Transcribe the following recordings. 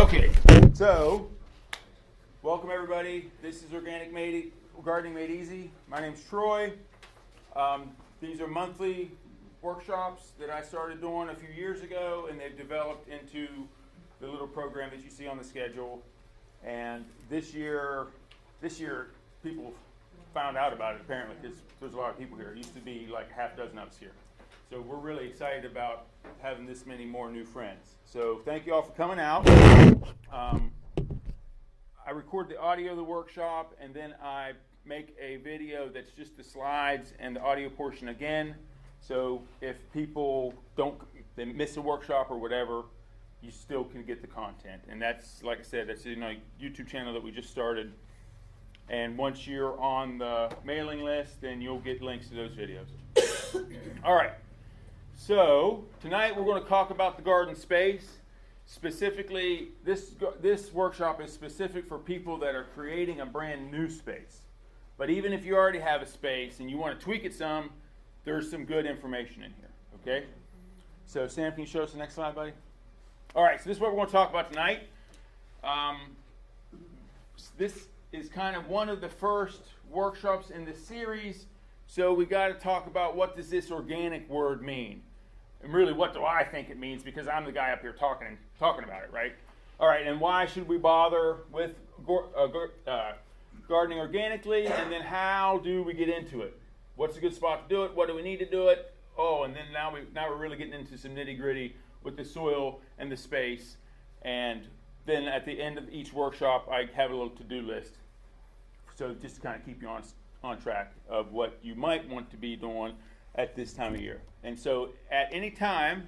Okay, so welcome everybody. This is Gardening Made Easy. My name's Troy. These are monthly workshops that I started doing a few years ago, and they've developed into the little program that you see on the schedule. And this year people found out about it apparently because there's a lot of people here. It used to be like half a dozen of us here. So we're really excited about having this many more new friends. So thank you all for coming out. I record the audio of the workshop, and then I make a video that's just the slides and the audio portion again. So if people they miss a workshop or whatever, you still can get the content. And that's, like I said, that's a YouTube channel that we just started. And once you're on the mailing list, then you'll get links to those videos. All right. So tonight we're going to talk about the garden space. Specifically, this workshop is specific for people that are creating a brand new space. But even if you already have a space and you want to tweak it some, there's some good information in here. Okay? So Sam, can you show us the next slide, buddy? All right, so this is what we're going to talk about tonight. This is kind of one of the first workshops in this series, so we got to talk about what does this organic word mean, and really what do I think it means, because I'm the guy up here talking about it, right? All right, and why should we bother with gardening organically, and then how do we get into it? What's a good spot to do it? What do we need to do it? Oh, and then now we're really getting into some nitty-gritty with the soil and the space. And then at the end of each workshop, I have a little to-do list. So just to kind of keep you on track of what you might want to be doing at this time of year. And so at any time,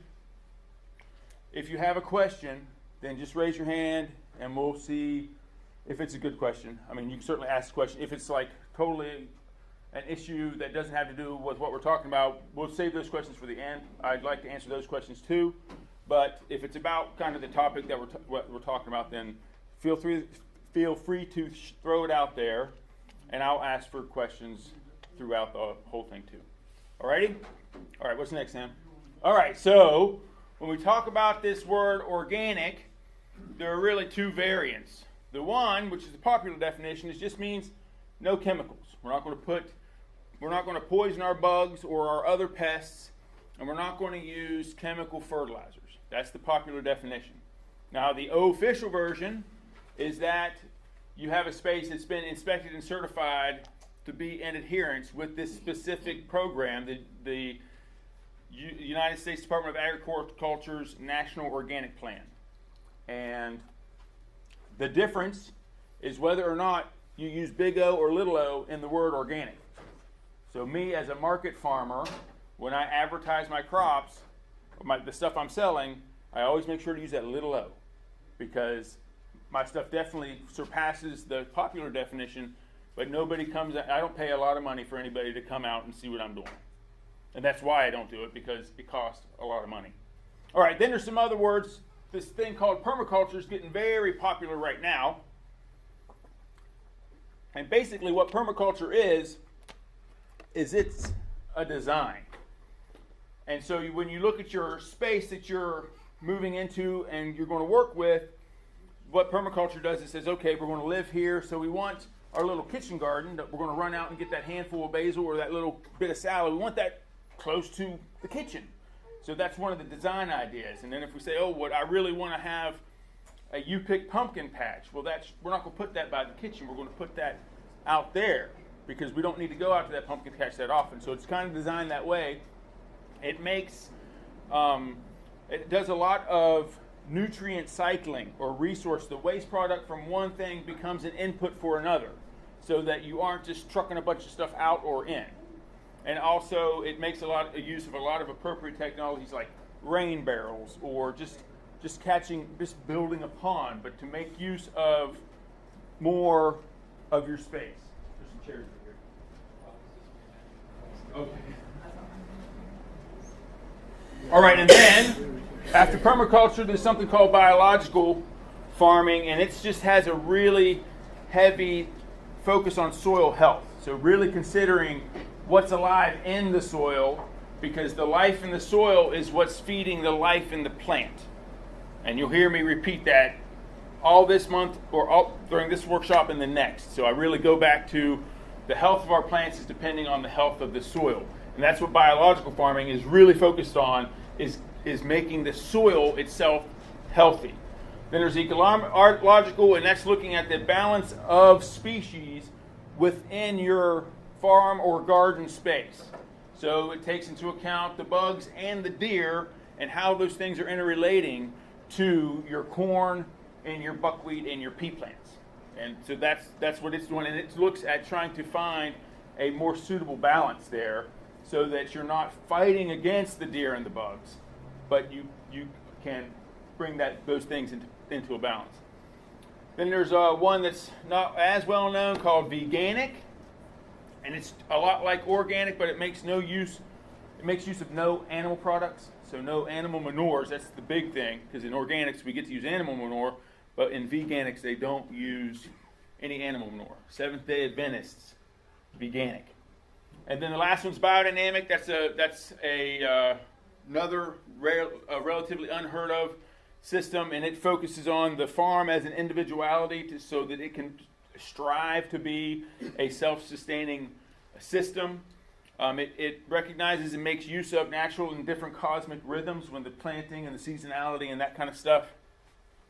if you have a question, then just raise your hand and we'll see if it's a good question. I mean, you can certainly ask a question. If it's like totally an issue that doesn't have to do with what we're talking about, we'll save those questions for the end. I'd like to answer those questions too. But if it's about kind of the topic that we're talking about, then feel free to throw it out there, and I'll ask for questions throughout the whole thing too. Alrighty? All right, what's next, Sam? All right, so when we talk about this word organic, there are really two variants. The one, which is the popular definition, it just means no chemicals. We're not going to poison our bugs or our other pests, and we're not going to use chemical fertilizers. That's the popular definition. Now, the official version is that you have a space that's been inspected and certified to be in adherence with this specific program, the United States Department of Agriculture's National Organic Plan. And the difference is whether or not you use big O or little o in the word organic. So me as a market farmer, when I advertise my crops, the stuff I'm selling, I always make sure to use that little o, because my stuff definitely surpasses the popular definition, but nobody comes out. I don't pay a lot of money for anybody to come out and see what I'm doing. And that's why I don't do it, because it costs a lot of money. All right, then there's some other words. This thing called permaculture is getting very popular right now. And basically what permaculture is it's a design. And so when you look at your space that you're moving into and you're going to work with, what permaculture does is says, okay, we're going to live here, so we want our little kitchen garden that we're going to run out and get that handful of basil or that little bit of salad. We want that close to the kitchen. So that's one of the design ideas. And then if we say, oh, what I really want to have a you-pick pumpkin patch, well, we're not going to put that by the kitchen. We're going to put that out there because we don't need to go out to that pumpkin patch that often. So it's kind of designed that way. It makes, it does a lot of nutrient cycling or resource. The waste product from one thing becomes an input for another, so that you aren't just trucking a bunch of stuff out or in. And also it makes use of a lot of appropriate technologies like rain barrels or just building a pond, but to make use of more of your space. There's some chairs over here. Okay. All right, and then after permaculture, there's something called biological farming, and it just has a really heavy focus on soil health. So really considering what's alive in the soil, because the life in the soil is what's feeding the life in the plant. And you'll hear me repeat that all this month or all during this workshop and the next. So I really go back to the health of our plants is depending on the health of the soil. And that's what biological farming is really focused on, is making the soil itself healthy. Then there's ecological, and that's looking at the balance of species within your farm or garden space. So it takes into account the bugs and the deer and how those things are interrelating to your corn and your buckwheat and your pea plants. And so that's what it's doing. And it looks at trying to find a more suitable balance there so that you're not fighting against the deer and the bugs, but you can bring those things into a balance. Then there's one that's not as well known called veganic. And it's a lot like organic, but it makes use of no animal products, so no animal manures. That's the big thing, because in organics we get to use animal manure, but in veganics they don't use any animal manure. Seventh-day Adventists, veganic. And then the last one's biodynamic. That's another relatively unheard of system, and it focuses on the farm as an individuality so that it can strive to be a self-sustaining system. It recognizes and makes use of natural and different cosmic rhythms when the planting and the seasonality and that kind of stuff.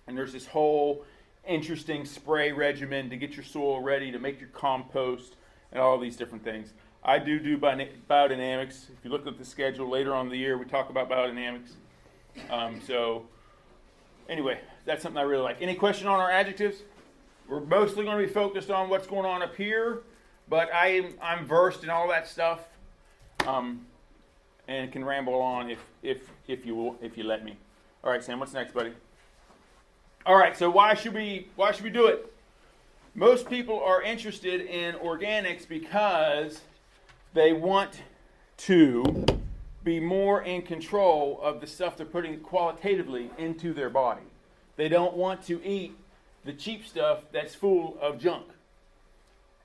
And there's this whole interesting spray regimen to get your soil ready to make your compost and all these different things. I do biodynamics. If you look at the schedule later on in the year, we talk about biodynamics. So anyway, that's something I really like. Any question on our adjectives? We're mostly going to be focused on what's going on up here, but I'm versed in all that stuff, and can ramble on if you let me. All right, Sam, what's next, buddy? All right, so why should we do it? Most people are interested in organics because they want to be more in control of the stuff they're putting qualitatively into their body. They don't want to eat the cheap stuff that's full of junk.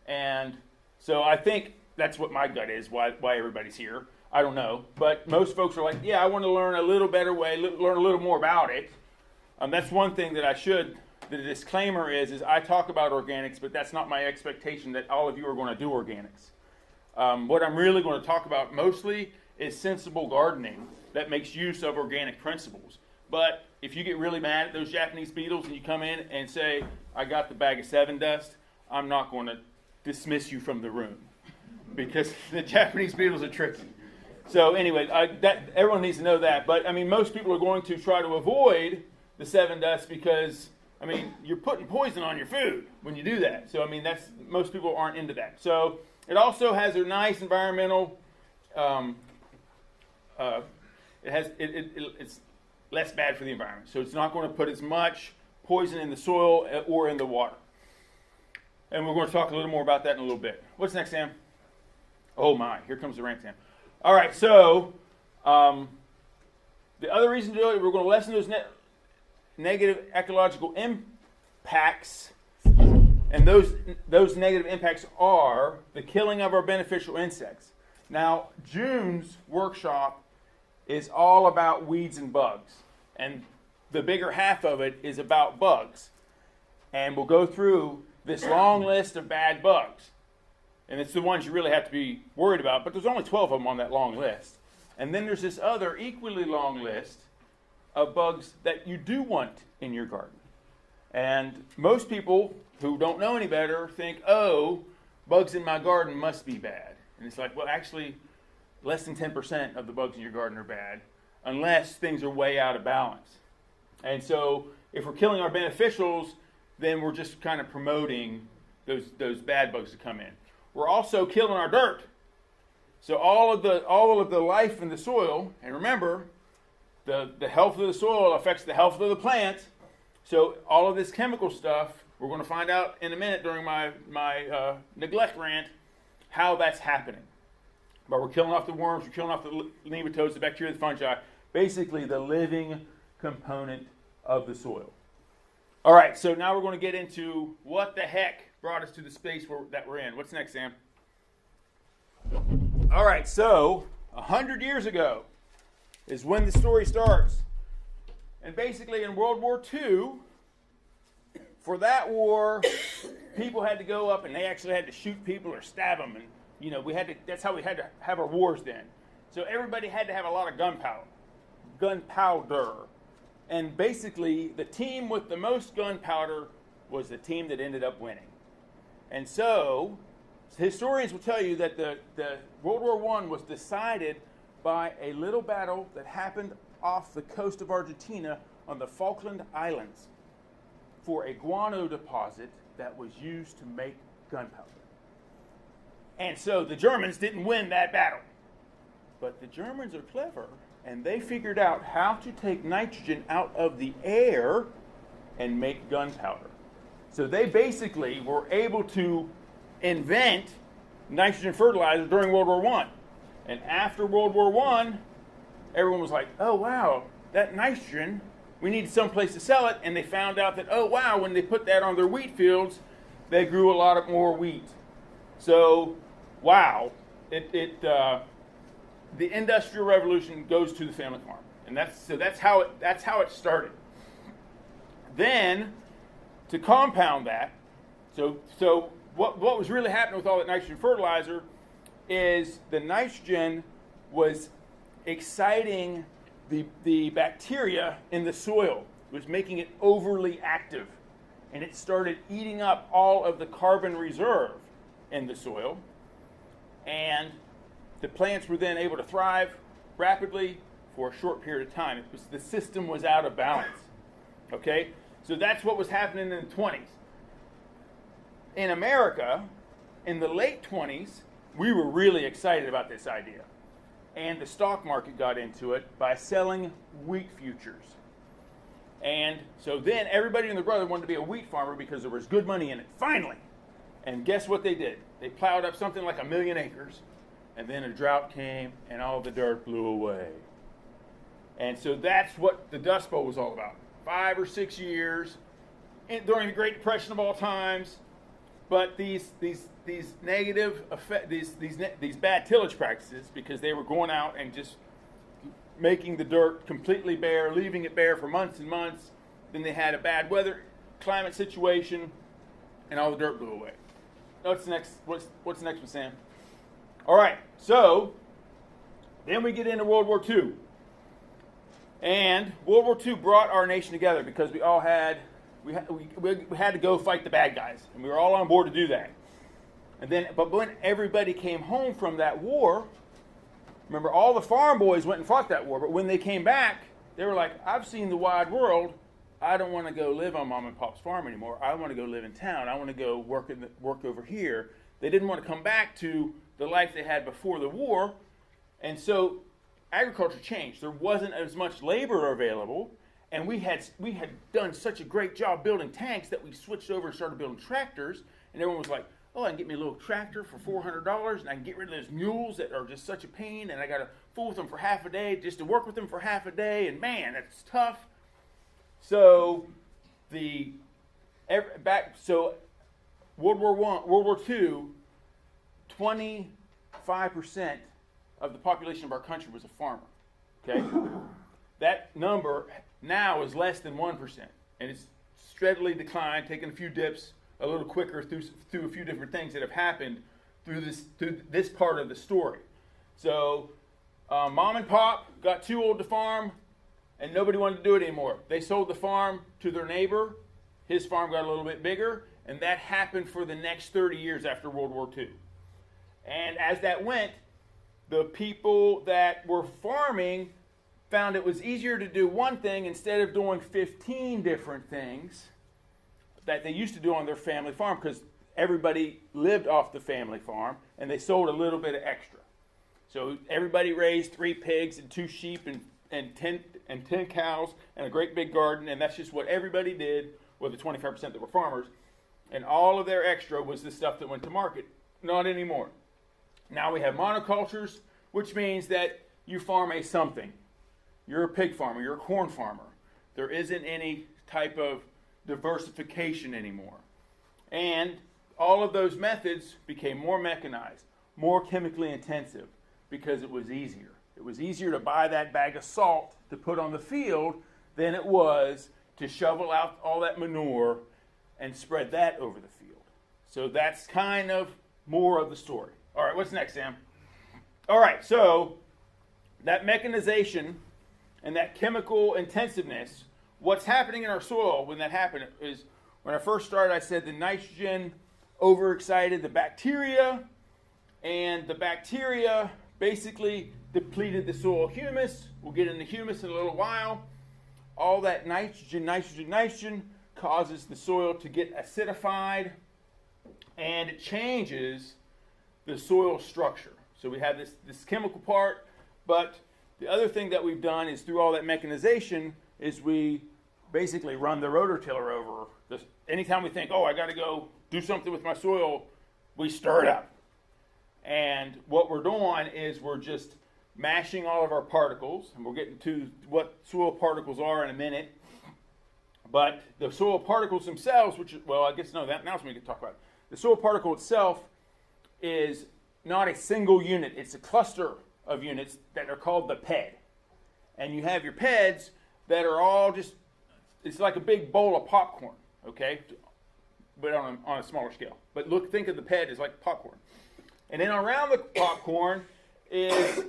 And so I think that's what my gut is, why everybody's here. I don't know. But most folks are like, yeah, I want to learn a little better way, learn a little more about it. That's one thing that the disclaimer is I talk about organics, but that's not my expectation that all of you are going to do organics. What I'm really going to talk about mostly is sensible gardening that makes use of organic principles. But if you get really mad at those Japanese beetles and you come in and say, I got the bag of 7 dust, I'm not going to dismiss you from the room because the Japanese beetles are tricky. So anyway, everyone needs to know that. But I mean, most people are going to try to avoid the 7 dust because, I mean, you're putting poison on your food when you do that. So I mean, most people aren't into that. So it also has a nice environmental. It's less bad for the environment. So it's not going to put as much poison in the soil or in the water. And we're going to talk a little more about that in a little bit. What's next, Sam? Oh my, here comes the rant, Sam. All right, so the other reason to do it, we're going to lessen those negative ecological impacts. And those negative impacts are the killing of our beneficial insects. Now, June's workshop is all about weeds and bugs. And the bigger half of it is about bugs. And we'll go through this long list of bad bugs. And it's the ones you really have to be worried about. But there's only 12 of them on that long list. And then there's this other equally long list of bugs that you do want in your garden. And most people who don't know any better think, oh, bugs in my garden must be bad. And it's like, well, actually, less than 10% of the bugs in your garden are bad, unless things are way out of balance. And so if we're killing our beneficials, then we're just kind of promoting those bad bugs to come in. We're also killing our dirt. So all of the life in the soil, and remember, the health of the soil affects the health of the plant. So all of this chemical stuff, we're going to find out in a minute during my neglect rant, how that's happening. But we're killing off the worms, we're killing off the nematodes, the bacteria, the fungi, basically the living component of the soil. All right, so now we're going to get into what the heck brought us to the space that we're in. What's next, Sam? All right, so 100 years ago is when the story starts. And basically in World War II, for that war, people had to go up and they actually had to shoot people or stab them, and that's how we had to have our wars then. So everybody had to have a lot of gunpowder, and basically the team with the most gunpowder was the team that ended up winning. And so historians will tell you that the World War I was decided by a little battle that happened off the coast of Argentina on the Falkland Islands for a guano deposit that was used to make gunpowder. And so the Germans didn't win that battle. But the Germans are clever, and they figured out how to take nitrogen out of the air and make gunpowder. So they basically were able to invent nitrogen fertilizer during World War I. And after World War I, everyone was like, oh, wow, that nitrogen, we need some place to sell it. And they found out that, oh, wow, when they put that on their wheat fields, they grew a lot more wheat. So, wow, the Industrial Revolution goes to the family farm. And that's how it started. Then, to compound that, so what was really happening with all that nitrogen fertilizer is the nitrogen was exciting the bacteria in the soil. It was making it overly active. And it started eating up all of the carbon reserve in the soil. And the plants were then able to thrive rapidly for a short period of time. The system was out of balance. Okay? So that's what was happening in the 20s. In America, in the late 20s, we were really excited about this idea. And the stock market got into it by selling wheat futures. And so then everybody and their brother wanted to be a wheat farmer because there was good money in it, finally. And guess what they did? They plowed up something like 1 million acres, and then a drought came, and all the dirt blew away. And so that's what the Dust Bowl was all about. 5 or 6 years during the Great Depression of all times. But these negative effect, these bad tillage practices, because they were going out and just making the dirt completely bare, leaving it bare for months and months. Then they had a bad weather climate situation, and all the dirt blew away. What's next? What's next with Sam? All right. So then we get into World War II, and World War II brought our nation together because we all had. We had to go fight the bad guys, and we were all on board to do that. But when everybody came home from that war, remember, all the farm boys went and fought that war. But when they came back, they were like, "I've seen the wide world. I don't want to go live on Mom and Pop's farm anymore. I want to go live in town. I want to go work over here." They didn't want to come back to the life they had before the war, and so agriculture changed. There wasn't as much labor available. And we had done such a great job building tanks that we switched over and started building tractors. And everyone was like, oh, I can get me a little tractor for $400, and I can get rid of those mules that are just such a pain, and I got to fool with them for half a day just to work with them for half a day. And man, that's tough. So World War II, 25% of the population of our country was a farmer. Okay, that number now is less than 1%, and it's steadily declined, taking a few dips a little quicker through a few different things that have happened through this part of the story. So Mom and Pop got too old to farm, and nobody wanted to do it anymore. They sold the farm to their neighbor. His farm got a little bit bigger, and that happened for the next 30 years after World War II. And as that went, the people that were farming found it was easier to do one thing instead of doing 15 different things that they used to do on their family farm, because everybody lived off the family farm, and they sold a little bit of extra. So everybody raised 3 pigs and 2 sheep and 10 cows and a great big garden, and that's just what everybody did with the 25% that were farmers. And all of their extra was the stuff that went to market. Not anymore. Now we have monocultures, which means that you farm a something. You're a pig farmer, you're a corn farmer. There isn't any type of diversification anymore. And all of those methods became more mechanized, more chemically intensive, because it was easier. It was easier to buy that bag of salt to put on the field than it was to shovel out all that manure and spread that over the field. So that's kind of more of the story. All right, what's next, Sam? All right, so that mechanization and that chemical intensiveness, what's happening in our soil when that happened is, when I first started, I said the nitrogen overexcited the bacteria, and the bacteria basically depleted the soil humus. We'll get into humus in a little while. All that nitrogen causes the soil to get acidified, and it changes the soil structure. So we have this chemical part, but the other thing that we've done is through all that mechanization is we basically run the rototiller over. Anytime we think, oh, I got to go do something with my soil, we stir it up. And what we're doing is we're just mashing all of our particles, and we'll get into what soil particles are in a minute. But the soil particles themselves, now's when we can talk about it. The soil particle itself is not a single unit. It's a cluster of units that are called the PED. And you have your PEDs that are all it's like a big bowl of popcorn, okay? But on a smaller scale. But think of the PED as like popcorn. And then around the popcorn is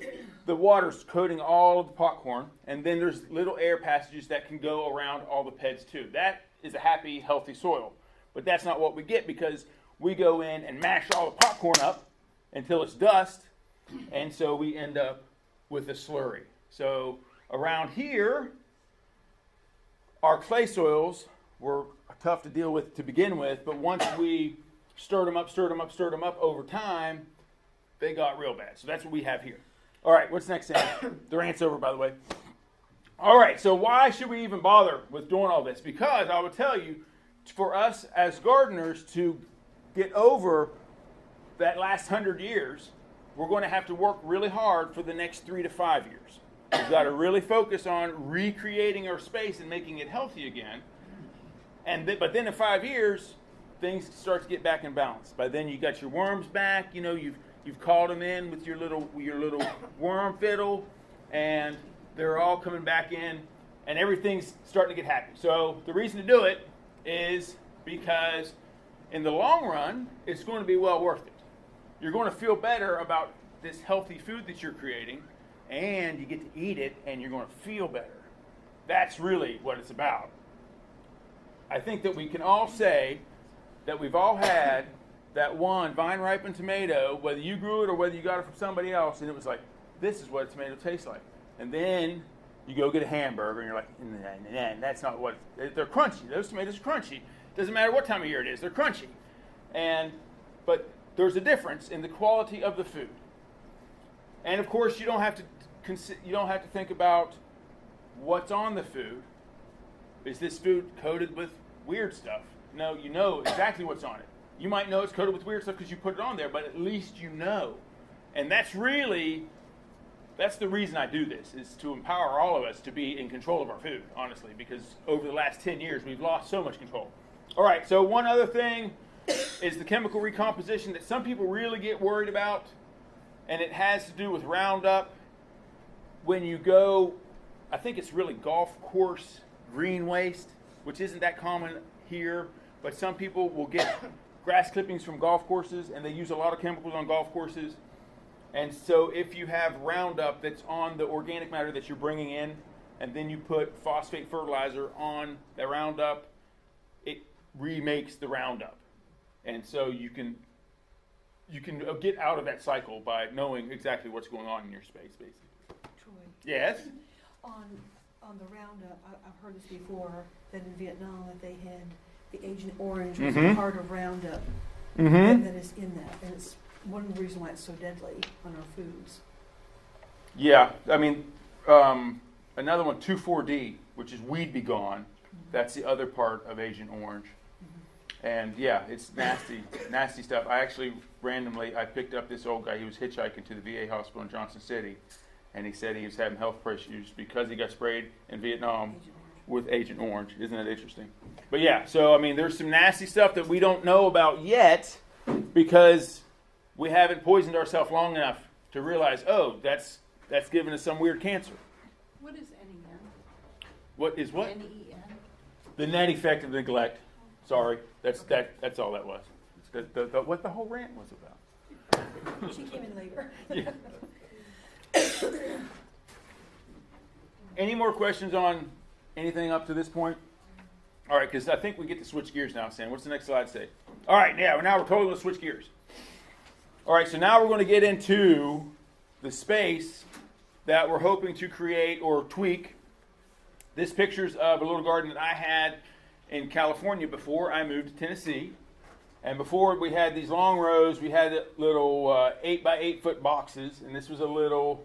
the water's coating all of the popcorn, and then there's little air passages that can go around all the PEDs too. That is a happy, healthy soil. But that's not what we get, because we go in and mash all the popcorn up until it's dust, and so we end up with a slurry. So around here, our clay soils were tough to deal with to begin with, but once we stirred them up over time, they got real bad. So that's what we have here. All right, what's next, Sam? The rant's over, by the way. All right, so why should we even bother with doing all this? Because I would tell you, for us as gardeners to get over that last 100 years, we're going to have to work really hard for the next 3 to 5 years. We've got to really focus on recreating our space and making it healthy again. But then in 5 years, things start to get back in balance. By then, you got your worms back. You know, you've called them in with your little worm fiddle, and they're all coming back in, and everything's starting to get happy. So the reason to do it is because in the long run, it's going to be well worth it. You're going to feel better about this healthy food that you're creating, and you get to eat it, and you're going to feel better. That's really what it's about. I think that we can all say that we've all had that one vine-ripened tomato, whether you grew it or whether you got it from somebody else, and it was like, this is what a tomato tastes like. And then you go get a hamburger, and you're like, nah, that's not what, they're crunchy. Those tomatoes are crunchy. Doesn't matter what time of year it is, they're crunchy. But there's a difference in the quality of the food. And of course, you don't have to think about what's on the food. Is this food coated with weird stuff? No, you know exactly what's on it. You might know it's coated with weird stuff because you put it on there, but at least you know. And that's the reason I do this, is to empower all of us to be in control of our food, honestly, because over the last 10 years, we've lost so much control. All right, so one other thing is the chemical recomposition that some people really get worried about, and it has to do with Roundup. When you go, I think it's really golf course green waste, which isn't that common here, but some people will get grass clippings from golf courses, and they use a lot of chemicals on golf courses. And so if you have Roundup that's on the organic matter that you're bringing in, and then you put phosphate fertilizer on the Roundup, it remakes the Roundup. And so you can get out of that cycle by knowing exactly what's going on in your space, basically. Troy. Yes? On the Roundup, I've heard this before, that in Vietnam that they had the Agent Orange was a part of Roundup that is in that. And it's one of the reasons why it's so deadly on our foods. Yeah, I mean, another one, 2,4-D, which is Weed Be Gone. That's the other part of Agent Orange. And yeah, it's nasty stuff. I actually randomly, I picked up this old guy. He was hitchhiking to the VA hospital in Johnson City, and he said he was having health issues because he got sprayed in Vietnam with Agent Orange. Isn't that interesting? But yeah, so I mean, there's some nasty stuff that we don't know about yet because we haven't poisoned ourselves long enough to realize, oh, that's given us some weird cancer. What is NEN? What is what? NEN. The net effect of neglect. Sorry, that's all that was. What the whole rant was about. She came in later. Yeah. Any more questions on anything up to this point? All right, because I think we get to switch gears now, Sam. What's the next slide say? All right, now we're totally going to switch gears. All right, so now we're going to get into the space that we're hoping to create or tweak. This picture's of a little garden that I had in California before I moved to Tennessee. And before we had these long rows, we had little 8 by 8 foot boxes, and this was a little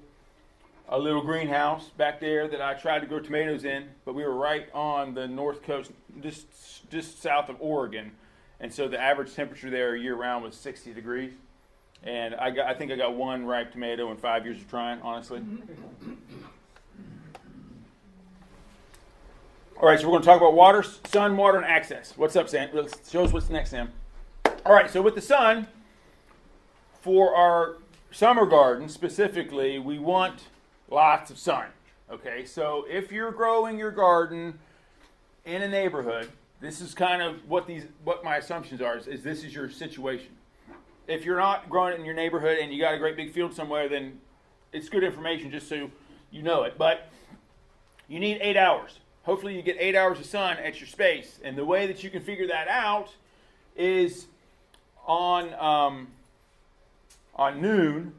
greenhouse back there that I tried to grow tomatoes in, but we were right on the north coast, just south of Oregon, and so the average temperature there year round was 60 degrees. And I think I got one ripe tomato in 5 years of trying, honestly. All right, so we're going to talk about water, sun, water, and access. What's up, Sam? Show us what's next, Sam. All right, so with the sun, for our summer garden specifically, we want lots of sun. Okay, so if you're growing your garden in a neighborhood, this is kind of what my assumptions are, is this is your situation. If you're not growing it in your neighborhood and you got a great big field somewhere, then it's good information just so you know it. But you need 8 hours. Hopefully you get 8 hours of sun at your space. And the way that you can figure that out is on noon,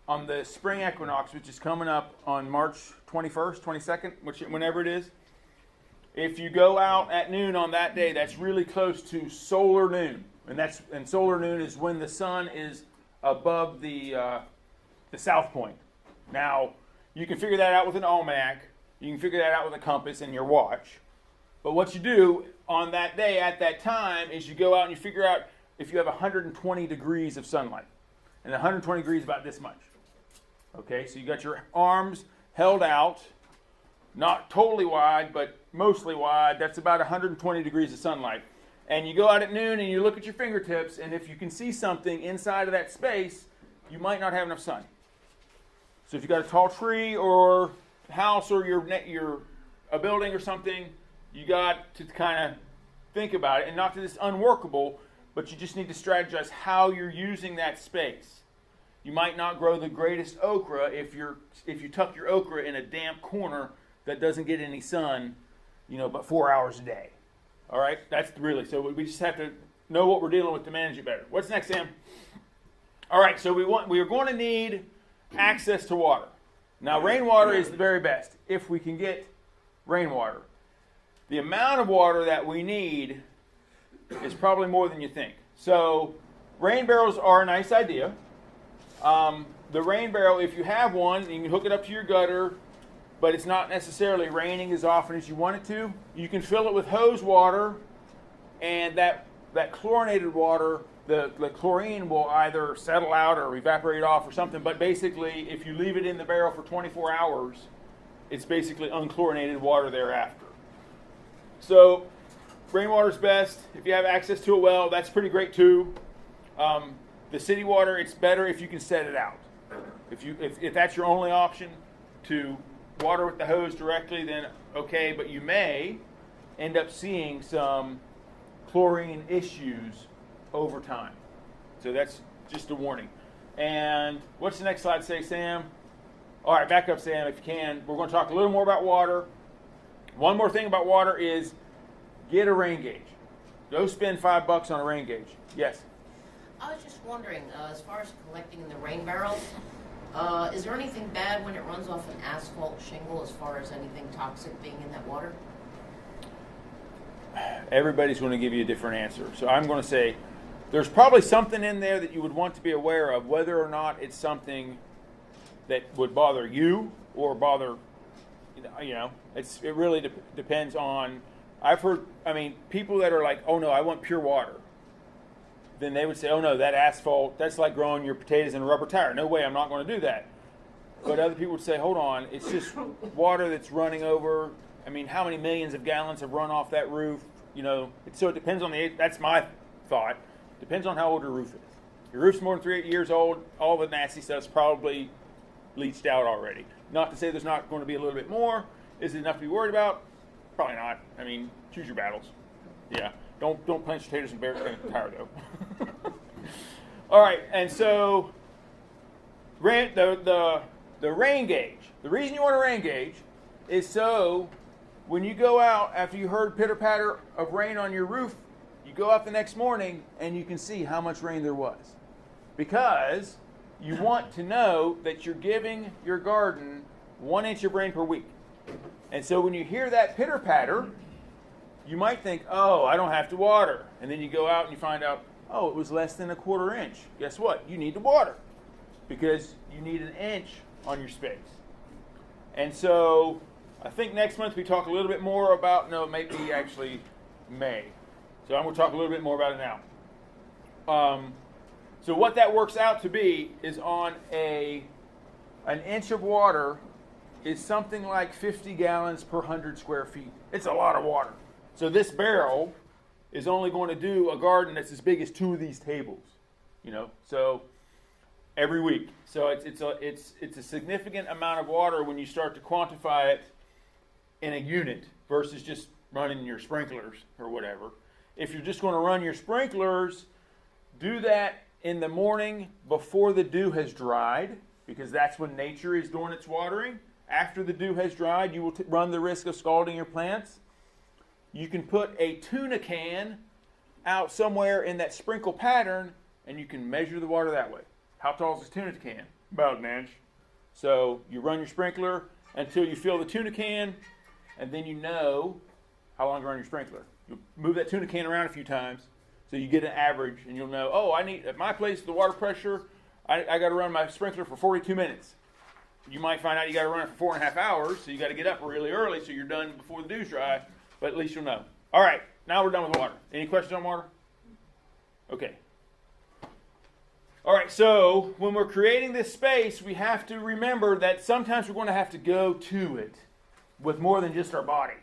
on the spring equinox, which is coming up on March 21st, 22nd, whenever it is. If you go out at noon on that day, that's really close to solar noon. And solar noon is when the sun is above the south point. Now, you can figure that out with an almanac. You can figure that out with a compass and your watch. But what you do on that day at that time is you go out and you figure out if you have 120 degrees of sunlight. And 120 degrees is about this much. Okay, so you got your arms held out, not totally wide, but mostly wide. That's about 120 degrees of sunlight. And you go out at noon and you look at your fingertips, and if you can see something inside of that space, you might not have enough sun. So if you've got a tall tree or house or a building or something, you got to kind of think about it. And not that it's unworkable, but you just need to strategize how you're using that space. You might not grow the greatest okra if you tuck your okra in a damp corner that doesn't get any sun, but 4 hours a day. All right, that's really, so we just have to know what we're dealing with to manage it better. What's next, Sam? All right, so we are going to need access to water. Now, rainwater is the very best if we can get rainwater. The amount of water that we need is probably more than you think. So, rain barrels are a nice idea. The rain barrel, if you have one, you can hook it up to your gutter, but it's not necessarily raining as often as you want it to. You can fill it with hose water, and that chlorinated water, the chlorine will either settle out or evaporate off or something, but basically, if you leave it in the barrel for 24 hours, it's basically unchlorinated water thereafter. So, rainwater's best. If you have access to a well, that's pretty great too. The city water, it's better if you can set it out. If that's your only option to water with the hose directly, then okay, but you may end up seeing some chlorine issues over time. So that's just a warning. And what's the next slide say, Sam? All right, back up, Sam, if you can. We're going to talk a little more about water. One more thing about water is get a rain gauge. Go spend $5 on a rain gauge. Yes? I was just wondering, as far as collecting in the rain barrels, is there anything bad when it runs off an asphalt shingle as far as anything toxic being in that water? Everybody's going to give you a different answer. So I'm going to say there's probably something in there that you would want to be aware of, whether or not it's something that would bother you or bother, it really depends on, I've heard, people that are like, oh no, I want pure water. Then they would say, oh no, that asphalt, that's like growing your potatoes in a rubber tire. No way, I'm not going to do that. But other people would say, hold on, it's just water that's running over. How many millions of gallons have run off that roof? So it depends on that's my thought. Depends on how old your roof is. If your roof's more than 3 years old, all the nasty stuff's probably leached out already. Not to say there's not going to be a little bit more. Is it enough to be worried about? Probably not. Choose your battles. Yeah. Don't plant potatoes and tire though. All right, and so the rain gauge. The reason you want a rain gauge is so when you go out after you heard pitter patter of rain on your roof, you go out the next morning and you can see how much rain there was, because you want to know that you're giving your garden 1 inch of rain per week. And so when you hear that pitter patter, you might think, oh, I don't have to water. And then you go out and you find out, oh, it was less than 1/4 inch. Guess what? You need to water because you need 1 inch on your space. And so I think next month we talk a little bit more about, no, maybe actually May. So I'm going to talk a little bit more about it now. So what that works out to be is on an inch of water is something like 50 gallons per 100 square feet. It's a lot of water. So this barrel is only going to do a garden that's as big as 2 of these tables, so every week. So it's a significant amount of water when you start to quantify it in a unit versus just running your sprinklers or whatever. If you're just going to run your sprinklers, do that in the morning before the dew has dried, because that's when nature is doing its watering. After the dew has dried, you will run the risk of scalding your plants. You can put a tuna can out somewhere in that sprinkle pattern, and you can measure the water that way. How tall is this tuna can? About 1 inch. So you run your sprinkler until you fill the tuna can, and then you know how long to run your sprinkler. You'll move that tuna can around a few times, so you get an average, and you'll know, oh, I need, at my place, the water pressure, I got to run my sprinkler for 42 minutes. You might find out you got to run it for 4.5 hours, so you got to get up really early so you're done before the dew's dry, but at least you'll know. All right, now we're done with water. Any questions on water? Okay. All right, so when we're creating this space, we have to remember that sometimes we're going to have to go to it with more than just our body.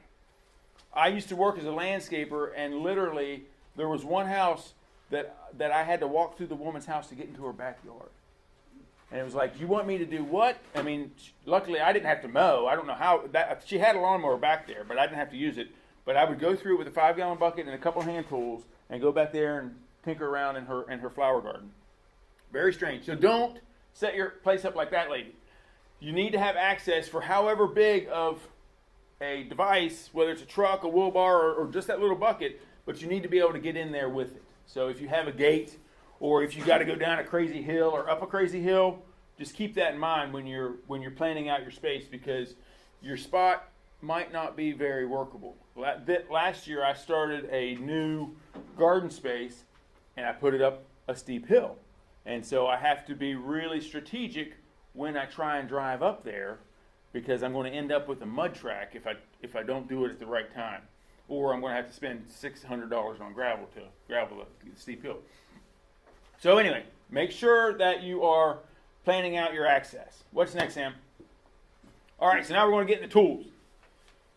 I used to work as a landscaper, and literally there was one house that I had to walk through the woman's house to get into her backyard. And it was like, you want me to do what? I mean, luckily I didn't have to mow. I don't know how. She had a lawnmower back there, but I didn't have to use it. But I would go through it with a 5-gallon bucket and a couple hand tools and go back there and tinker around in her flower garden. Very strange. So don't set your place up like that, lady. You need to have access for however big of a device, whether it's a truck, a wheelbarrow, or just that little bucket, but you need to be able to get in there with it. So if you have a gate, or if you got to go down a crazy hill or up a crazy hill, just keep that in mind when you're planning out your space, because your spot might not be very workable. Last year I started a new garden space and I put it up a steep hill. And so I have to be really strategic when I try and drive up there, because I'm going to end up with a mud track if I don't do it at the right time. Or I'm going to have to spend $600 on gravel to gravel the steep hill. So anyway, make sure that you are planning out your access. What's next, Sam? All right, so now we're going to get into tools.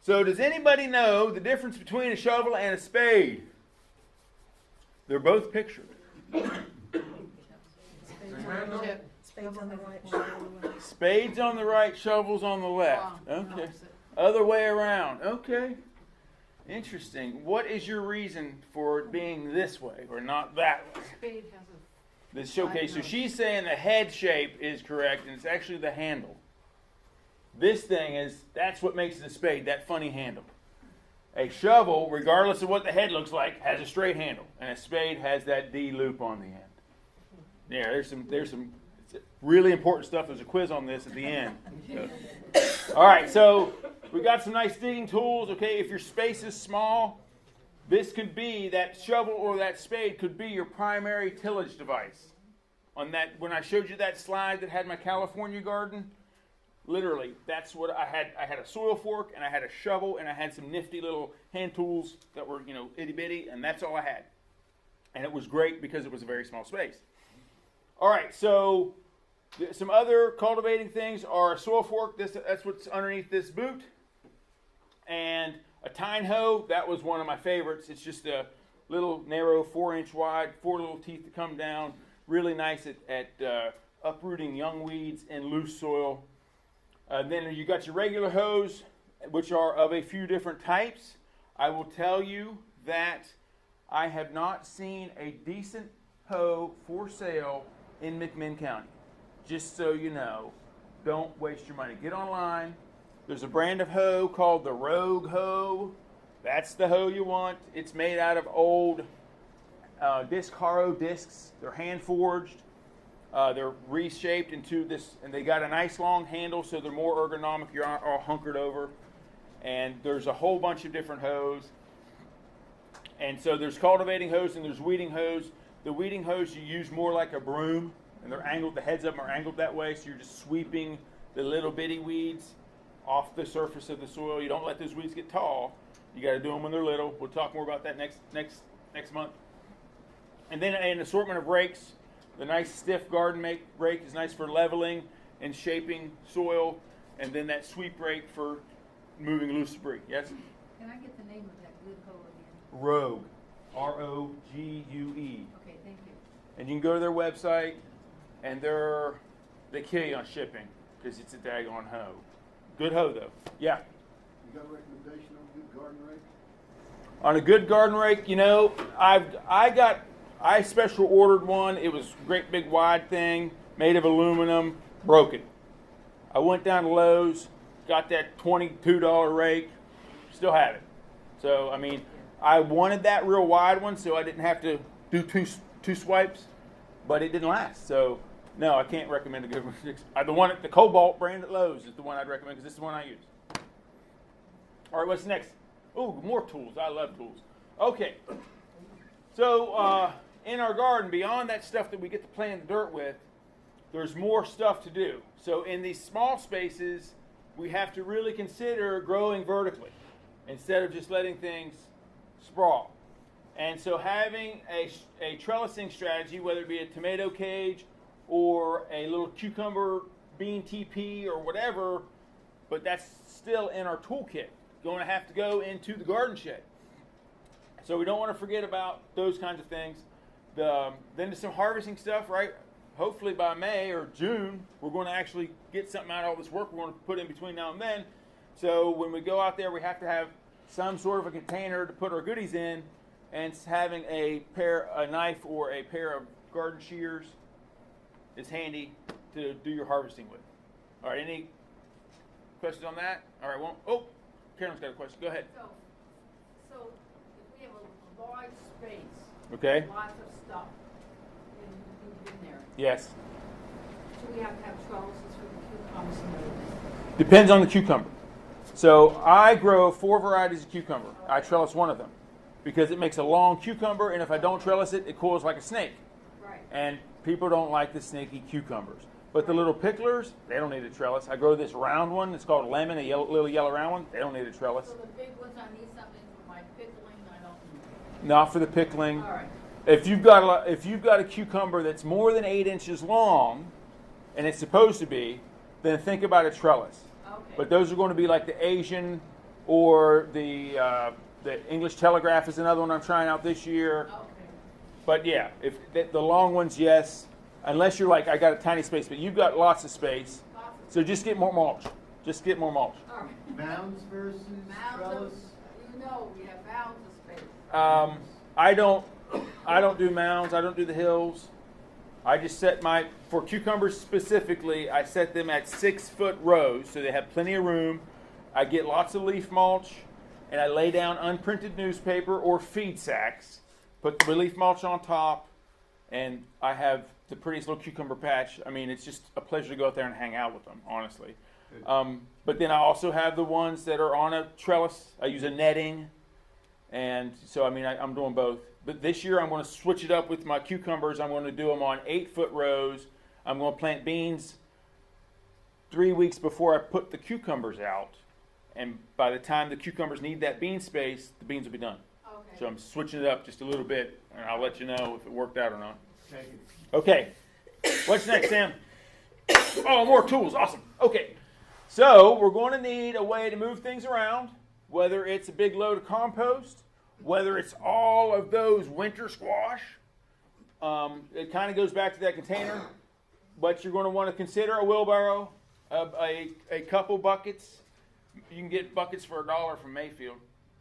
So does anybody know the difference between a shovel and a spade? They're both pictured. Spades on the right, shovel on the left. Spades on the right, shovels on the left. Okay. Other way around. Okay. Interesting. What is your reason for it being this way or not that way? Spade has This showcase. So she's saying the head shape is correct, and it's actually the handle. This thing that's what makes it a spade, that funny handle. A shovel, regardless of what the head looks like, has a straight handle, and a spade has that D loop on the end. Yeah, there's some really important stuff. There's a quiz on this at the end. So. All right, so we got some nice digging tools. Okay, if your space is small, this could be, that shovel or that spade could be your primary tillage device. On that, when I showed you that slide that had my California garden, literally, that's what I had. I had a soil fork, and I had a shovel, and I had some nifty little hand tools that were, itty bitty, and that's all I had. And it was great because it was a very small space. All right, so some other cultivating things are a soil fork. That's what's underneath this boot. And a tine hoe, that was one of my favorites. It's just a little narrow 4-inch wide, 4 little teeth that come down. Really nice at uprooting young weeds in loose soil. Then you got your regular hoes, which are of a few different types. I will tell you that I have not seen a decent hoe for sale in McMinn County. Just so you know, don't waste your money. Get online. There's a brand of hoe called the Rogue hoe. That's the hoe you want. It's made out of old Haro discs. They're hand forged. They're reshaped into this, and they got a nice long handle, so they're more ergonomic. You're all hunkered over. And there's a whole bunch of different hoes. And so there's cultivating hoes and there's weeding hoes. The weeding hoes you use more like a broom, and they're angled. The heads of them are angled that way, so you're just sweeping the little bitty weeds off the surface of the soil. You don't let those weeds get tall. You got to do them when they're little. We'll talk more about that next month. And then an assortment of rakes. The nice stiff garden rake is nice for leveling and shaping soil, and then that sweep rake for moving loose debris. Yes? Can I get the name of that good hoe again? Rogue. R-O-G-U-E. Okay, thank you. And you can go to their website, and they kill you on shipping because it's a daggone hoe. Good hoe, though. Yeah? You got a recommendation on a good garden rake? On a good garden rake, you know, I special ordered one. It was a great big wide thing, made of aluminum, broken. I went down to Lowe's, got that $22 rake, still have it. So, I mean, I wanted that real wide one so I didn't have to do two swipes, but it didn't last. So, no, I can't recommend a good one. The Cobalt brand at Lowe's is the one I'd recommend because this is the one I use. All right, what's next? Ooh, more tools. I love tools. Okay. So, in our garden, beyond that stuff that we get to play in the dirt with, there's more stuff to do. So in these small spaces, we have to really consider growing vertically instead of just letting things sprawl. And so having a trellising strategy, whether it be a tomato cage or a little cucumber bean TP or whatever, but that's still in our toolkit. Going to have to go into the garden shed. So we don't want to forget about those kinds of things. Then there's some harvesting stuff, right? Hopefully by May or June, we're going to actually get something out of all this work we're going to put in between now and then. So when we go out there, we have to have some sort of a container to put our goodies in, and having a knife or a pair of garden shears is handy to do your harvesting with. All right, any questions on that? All right, Carolyn's got a question. Go ahead. So if we have a large space, Okay. lots of stuff in there, Yes. do we have to have trellises for the cucumbers and everything? Depends on the cucumber. So I grow 4 varieties of cucumber. I trellis one of them because it makes a long cucumber, and if I don't trellis it, it coils like a snake. Right. And people don't like the snaky cucumbers. But the little picklers, they don't need a trellis. I grow this round one. It's called lemon, little yellow round one. They don't need a trellis. So the big ones, I need something for my pickling, I don't need. Not for the pickling. All right. If you've got a cucumber that's more than 8 inches long, and it's supposed to be, then think about a trellis. Okay. But those are going to be like the Asian, or the English Telegraph is another one I'm trying out this year. Okay. But yeah, if the long ones, yes. Unless you're like, I got a tiny space, but you've got lots of space. So just get more mulch. Just get more mulch. All right. Mounds versus Mounds trellis? of, we have mounds of space. I don't do mounds. I don't do the hills. I just set for cucumbers specifically, I set them at 6-foot rows so they have plenty of room. I get lots of leaf mulch, and I lay down unprinted newspaper or feed sacks, put the leaf mulch on top, and I have the prettiest little cucumber patch. I mean, it's just a pleasure to go out there and hang out with them, honestly. But then I also have the ones that are on a trellis. I use a netting, and so, I mean, I'm doing both. But this year I'm going to switch it up with my cucumbers. I'm going to do them on 8-foot rows. I'm going to plant beans 3 weeks before I put the cucumbers out. And by the time the cucumbers need that bean space, the beans will be done. Okay. So I'm switching it up just a little bit, and I'll let you know if it worked out or not. Thank you. Okay. What's next, Sam? Oh, more tools. Awesome. Okay. So we're going to need a way to move things around, whether it's a big load of compost, whether it's all of those winter squash. It kind of goes back to that container, but you're going to want to consider a wheelbarrow, a couple buckets. You can get buckets for $1 from Mayfield,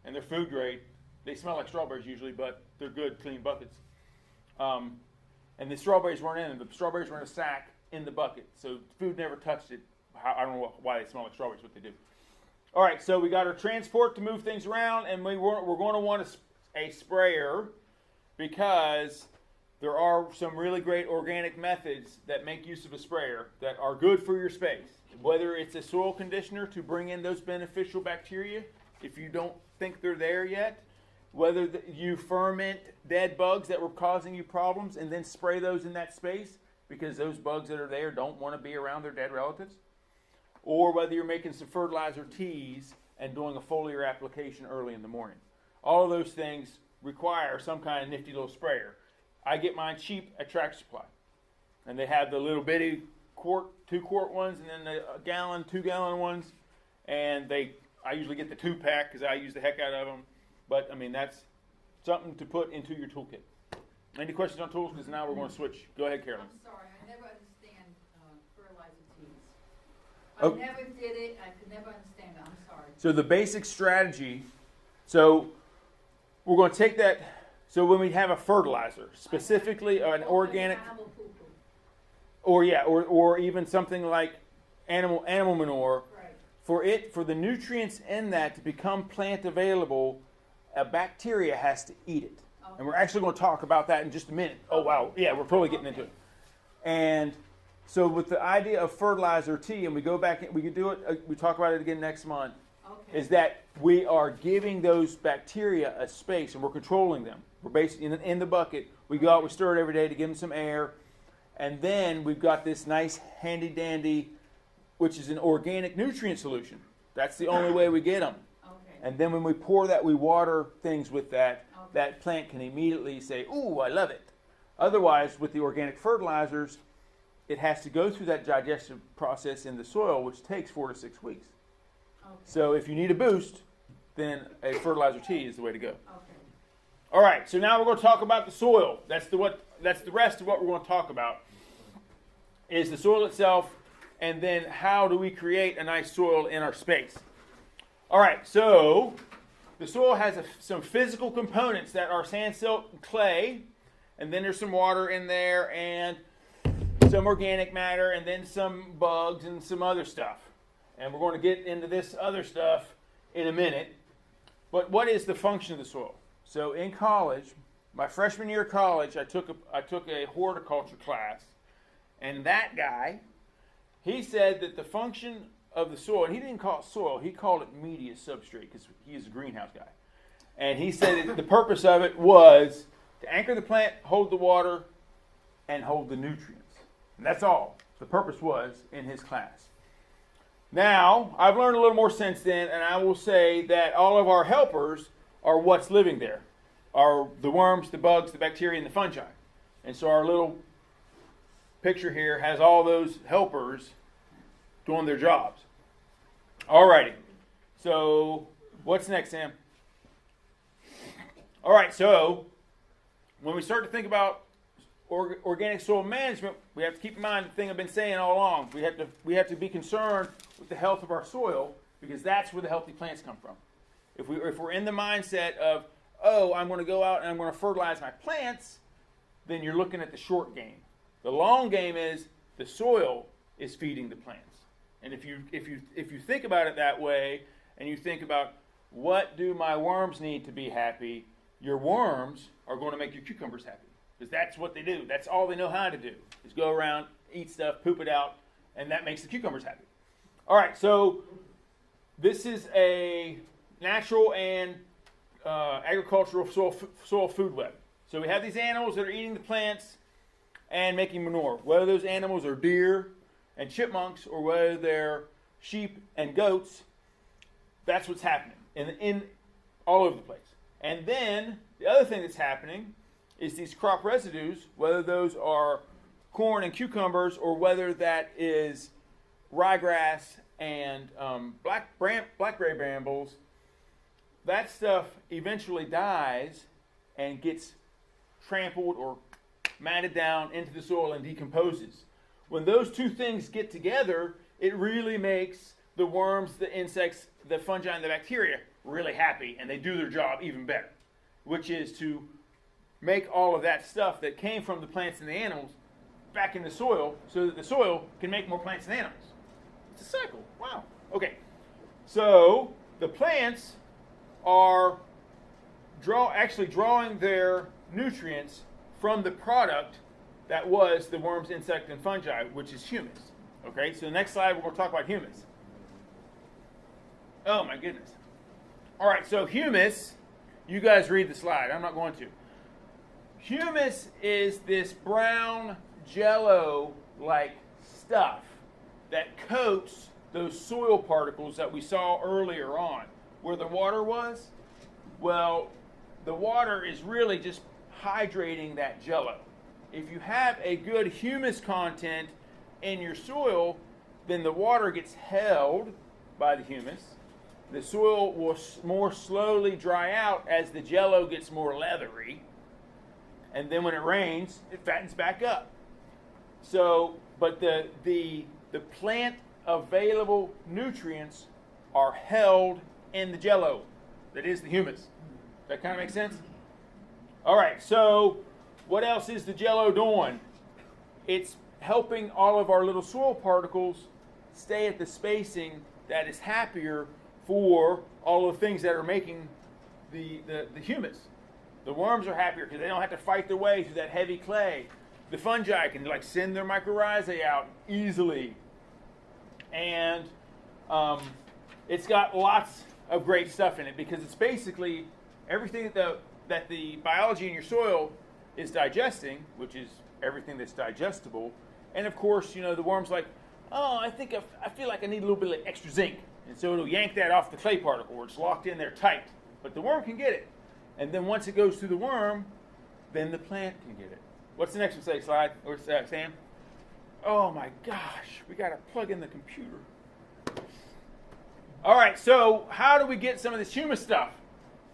and they're food grade. They smell like strawberries usually, but they're good, clean buckets. And the strawberries weren't in them. The strawberries were in a sack in the bucket, so food never touched it. I don't know why they smell like strawberries, what they do. All right, so we got our transport to move things around, and we're going to want a sprayer because there are some really great organic methods that make use of a sprayer that are good for your space. Whether it's a soil conditioner to bring in those beneficial bacteria, if you don't think they're there yet, whether you ferment dead bugs that were causing you problems and then spray those in that space because those bugs that are there don't want to be around their dead relatives, or whether you're making some fertilizer teas and doing a foliar application early in the morning. All of those things require some kind of nifty little sprayer. I get mine cheap at Tractor Supply. And they have the little bitty quart, 2-quart ones, and then the gallon, 2-gallon ones. And I usually get the 2-pack because I use the heck out of them. But, I mean, that's something to put into your toolkit. Any questions on tools? Because now we're going to switch. Go ahead, Carolyn. I'm sorry, I never understand fertilizer teas. Oh. I never did it, I could never understand it, I'm sorry. So the basic strategy, so we're going to take that, so when we have a fertilizer, specifically an organic, Animal poo-poo. or even something like animal manure, Right. for the nutrients in that to become plant available, a bacteria has to eat it. Okay. And we're actually going to talk about that in just a minute. Oh, wow. Yeah, we're totally getting into it. And so with the idea of fertilizer tea, and we go back, we could do it, we talk about it again next month, Okay. is that we are giving those bacteria a space and we're controlling them. We're basically in the bucket. We go out, we stir it every day to give them some air. And then we've got this nice handy dandy, which is an organic nutrient solution. That's the only way we get them. Okay. And then when we pour that, we water things with that. Okay. That plant can immediately say, ooh, I love it. Otherwise, with the organic fertilizers, it has to go through that digestive process in the soil, which takes 4 to 6 weeks. Okay. So if you need a boost, then a fertilizer tea is the way to go. Okay. All right, so now we're going to talk about the soil. That's the rest of what we're going to talk about is the soil itself, and then how do we create a nice soil in our space. All right, so the soil has some physical components that are sand, silt, and clay, and then there's some water in there, and some organic matter, and then some bugs and some other stuff. And we're going to get into this other stuff in a minute. But what is the function of the soil? So in college, my freshman year of college, I took a horticulture class, and that guy, he said that the function of the soil, and he didn't call it soil, he called it media substrate because he is a greenhouse guy. And he said that the purpose of it was to anchor the plant, hold the water, and hold the nutrients. And that's all the purpose was in his class. Now, I've learned a little more since then, and I will say that all of our helpers are what's living there, are the worms, the bugs, the bacteria, and the fungi. And so our little picture here has all those helpers doing their jobs. Alrighty, so what's next, Sam? All right, so when we start to think about organic soil management, we have to keep in mind the thing I've been saying all along. We have to be concerned with the health of our soil because that's where the healthy plants come from. If we're in the mindset of, oh, I'm going to go out and I'm going to fertilize my plants, then you're looking at the short game. The long game is the soil is feeding the plants. And if you think about it that way, and you think about what do my worms need to be happy, your worms are going to make your cucumbers happy. Because that's what they do. That's all they know how to do, is go around, eat stuff, poop it out, and that makes the cucumbers happy. All right, so this is a natural and agricultural soil food web. So we have these animals that are eating the plants and making manure. Whether those animals are deer and chipmunks or whether they're sheep and goats, that's what's happening in all over the place. And then the other thing that's happening is these crop residues, whether those are corn and cucumbers or whether that is ryegrass and blackberry brambles, that stuff eventually dies and gets trampled or matted down into the soil and decomposes. When those two things get together, it really makes the worms, the insects, the fungi, and the bacteria really happy, and they do their job even better. which is to make all of that stuff that came from the plants and the animals back in the soil so that the soil can make more plants and animals. It's a cycle. Wow. Okay. So the plants are actually drawing their nutrients from the product that was the worms, insect, and fungi, which is humus. Okay, so the next slide we're going to talk about humus. Oh my goodness. All right, so humus, you guys read the slide. I'm not going to. Humus is this brown jello-like stuff that coats those soil particles that we saw earlier on. Where the water was, well, the water is really just hydrating that jello. If you have a good humus content in your soil, then the water gets held by the humus. The soil will more slowly dry out as the jello gets more leathery. And then when it rains, it fattens back up. So, but the plant available nutrients are held in the jello. That is the humus. Does that kind of make sense? All right, so what else is the jello doing? It's helping all of our little soil particles stay at the spacing that is happier for all of the things that are making the humus. The worms are happier because they don't have to fight their way through that heavy clay. The fungi can send their mycorrhizae out easily. And it's got lots of great stuff in it because it's basically everything that the biology in your soil is digesting, which is everything that's digestible. And of course, the worm's like, oh, I feel like I need a little bit of extra zinc. And so it'll yank that off the clay particle where it's locked in there tight. But the worm can get it. And then once it goes through the worm, then the plant can get it. What's the next one say, slide? Or Sam? Oh my gosh, we got to plug in the computer. All right, so how do we get some of this humus stuff?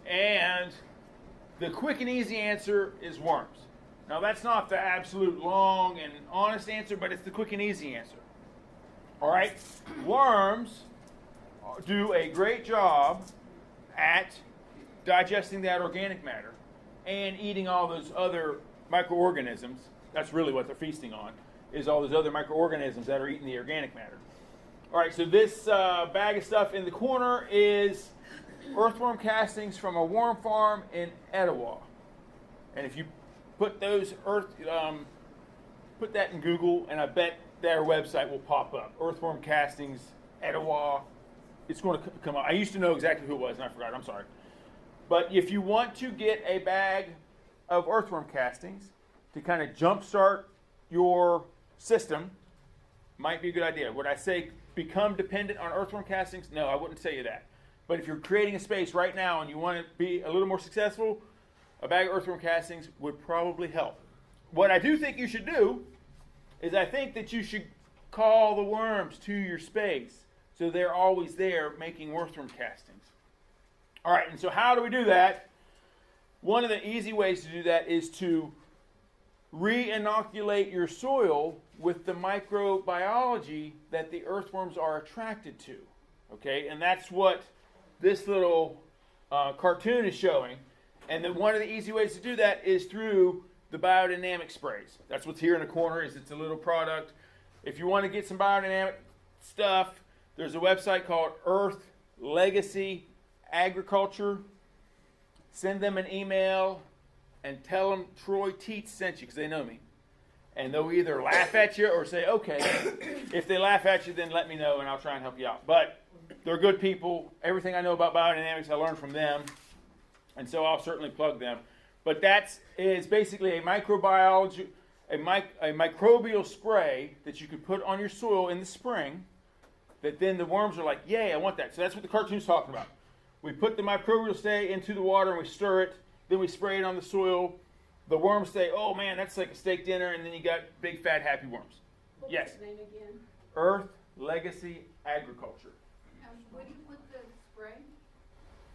And the quick and easy answer is worms. Now, that's not the absolute long and honest answer, but it's the quick and easy answer. All right, worms do a great job at digesting that organic matter and eating all those other microorganisms. That's really what they're feasting on, is all those other microorganisms that are eating the organic matter. All right, so this bag of stuff in the corner is earthworm castings from a worm farm in Etowah. And if you put those put that in Google, and I bet their website will pop up. Earthworm castings, Etowah. It's going to come up. I used to know exactly who it was, and I forgot. I'm sorry. But if you want to get a bag of earthworm castings to kind of jumpstart your system, might be a good idea. Would I say become dependent on earthworm castings? No, I wouldn't tell you that. But if you're creating a space right now and you want to be a little more successful, a bag of earthworm castings would probably help. What I do think you should do is I think that you should call the worms to your space so they're always there making earthworm castings. All right, and so how do we do that? One of the easy ways to do that is to re-inoculate your soil with the microbiology that the earthworms are attracted to. Okay, and that's what this little cartoon is showing. And then one of the easy ways to do that is through the biodynamic sprays. That's what's here in the corner. It's a little product. If you want to get some biodynamic stuff, there's a website called Earth Legacy Agriculture. Send them an email and tell them Troy Teets sent you, because they know me. And they'll either laugh at you or say, okay. If they laugh at you, then let me know and I'll try and help you out. But they're good people. Everything I know about biodynamics, I learned from them. And so I'll certainly plug them. But that is basically a microbiology, a microbial spray that you could put on your soil in the spring that then the worms are like, yay, I want that. So that's what the cartoon's talking about. We put the microbial spray into the water and we stir it. Then we spray it on the soil. The worms say, oh man, that's like a steak dinner. And then you got big, fat, happy worms. What Yes. was the name again? Earth Legacy Agriculture. Where do you put the spray?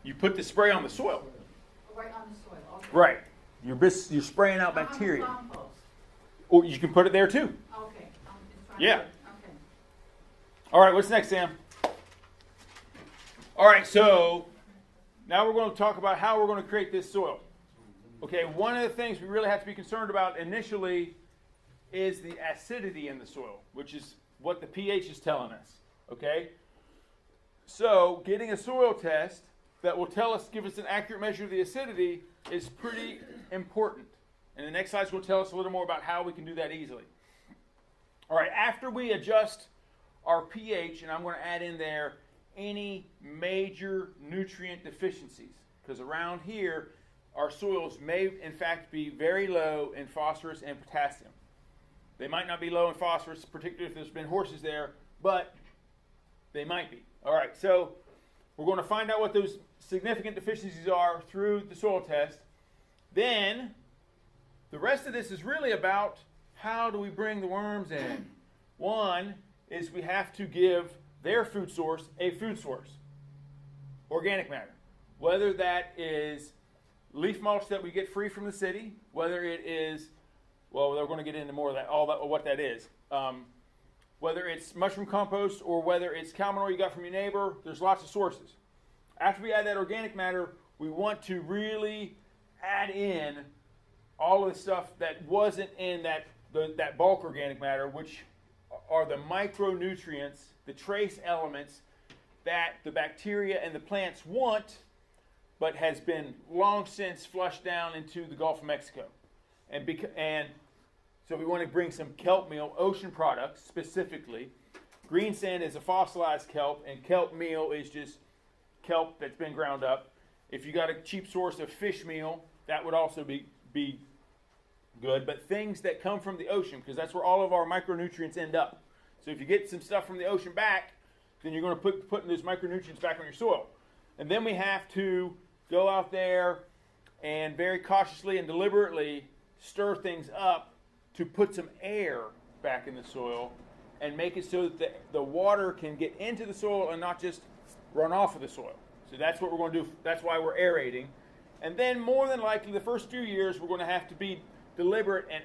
You put the spray on the soil. Oh, right on the soil, okay. Right. You're spraying out bacteria. On the compost. Or you can put it there too. Okay. I'm just trying Yeah. to- Okay. All right, what's next, Sam? All right, so now we're going to talk about how we're going to create this soil. Okay, one of the things we really have to be concerned about initially is the acidity in the soil, which is what the pH is telling us. Okay? So, getting a soil test that will give us an accurate measure of the acidity is pretty important. And the next slide will tell us a little more about how we can do that easily. All right, after we adjust our pH, and I'm going to add in there any major nutrient deficiencies, because around here, our soils may, in fact, be very low in phosphorus and potassium. They might not be low in phosphorus, particularly if there's been horses there, but they might be. All right, so we're going to find out what those significant deficiencies are through the soil test. Then, the rest of this is really about how do we bring the worms in. One is we have to give their food source a food source, organic matter. Whether that is leaf mulch that we get free from the city, whether it is, well, we're going to get into more of that, what that is. Whether it's mushroom compost or whether it's cow manure you got from your neighbor, there's lots of sources. After we add that organic matter, we want to really add in all of the stuff that wasn't in that bulk organic matter, which are the micronutrients, the trace elements that the bacteria and the plants want, but has been long since flushed down into the Gulf of Mexico. And so we want to bring some kelp meal, ocean products specifically. Green sand is a fossilized kelp, and kelp meal is just kelp that's been ground up. If you got a cheap source of fish meal, that would also be good. But things that come from the ocean, because that's where all of our micronutrients end up. So if you get some stuff from the ocean back, then you're going to put those micronutrients back on your soil. And then we have to go out there and very cautiously and deliberately stir things up to put some air back in the soil and make it so that the water can get into the soil and not just run off of the soil. So that's what we're going to do. That's why we're aerating. And then more than likely, the first few years, we're going to have to be deliberate and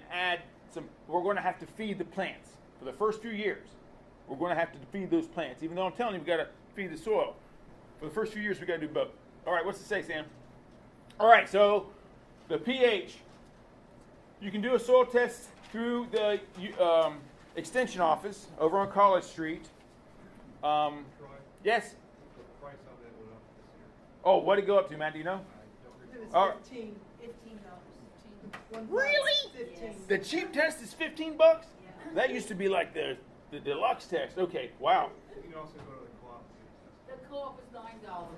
we're going to have to feed the plants. For the first few years, we're going to have to feed those plants. Even though I'm telling you, we've got to feed the soil. For the first few years, we've got to do both. All right, what's it say, Sam? All right, so the pH. You can do a soil test through the extension office over on College Street. Troy, Yes? the price on that went up this year. Oh, what did it go up to, Matt? Do you know? I don't It recall. was Oh. $15. Really? 15. The cheap test is $15? That used to be like the deluxe test. Okay, wow. You can also go to the co-op. The co-op is $9.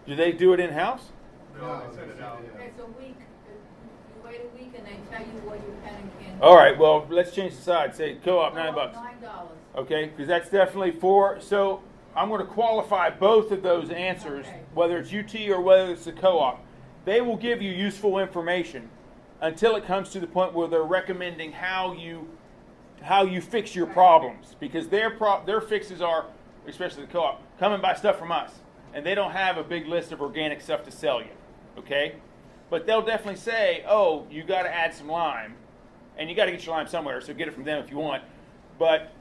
Do they do it in-house? No, they send it out. It's a week. You wait a week and they tell you what you can and can't. All right, well, let's change the side. Say co-op, $9. $9. Okay, because that's definitely so I'm going to qualify both of those answers, Okay. whether it's UT or whether it's the co-op. They will give you useful information until it comes to the point where they're recommending how you fix your problems, because their fixes are, especially the co-op, come and buy stuff from us, and they don't have a big list of organic stuff to sell you. Okay, but they'll definitely say, oh, you got to add some lime, and you got to get your lime somewhere, so get it from them if you want. But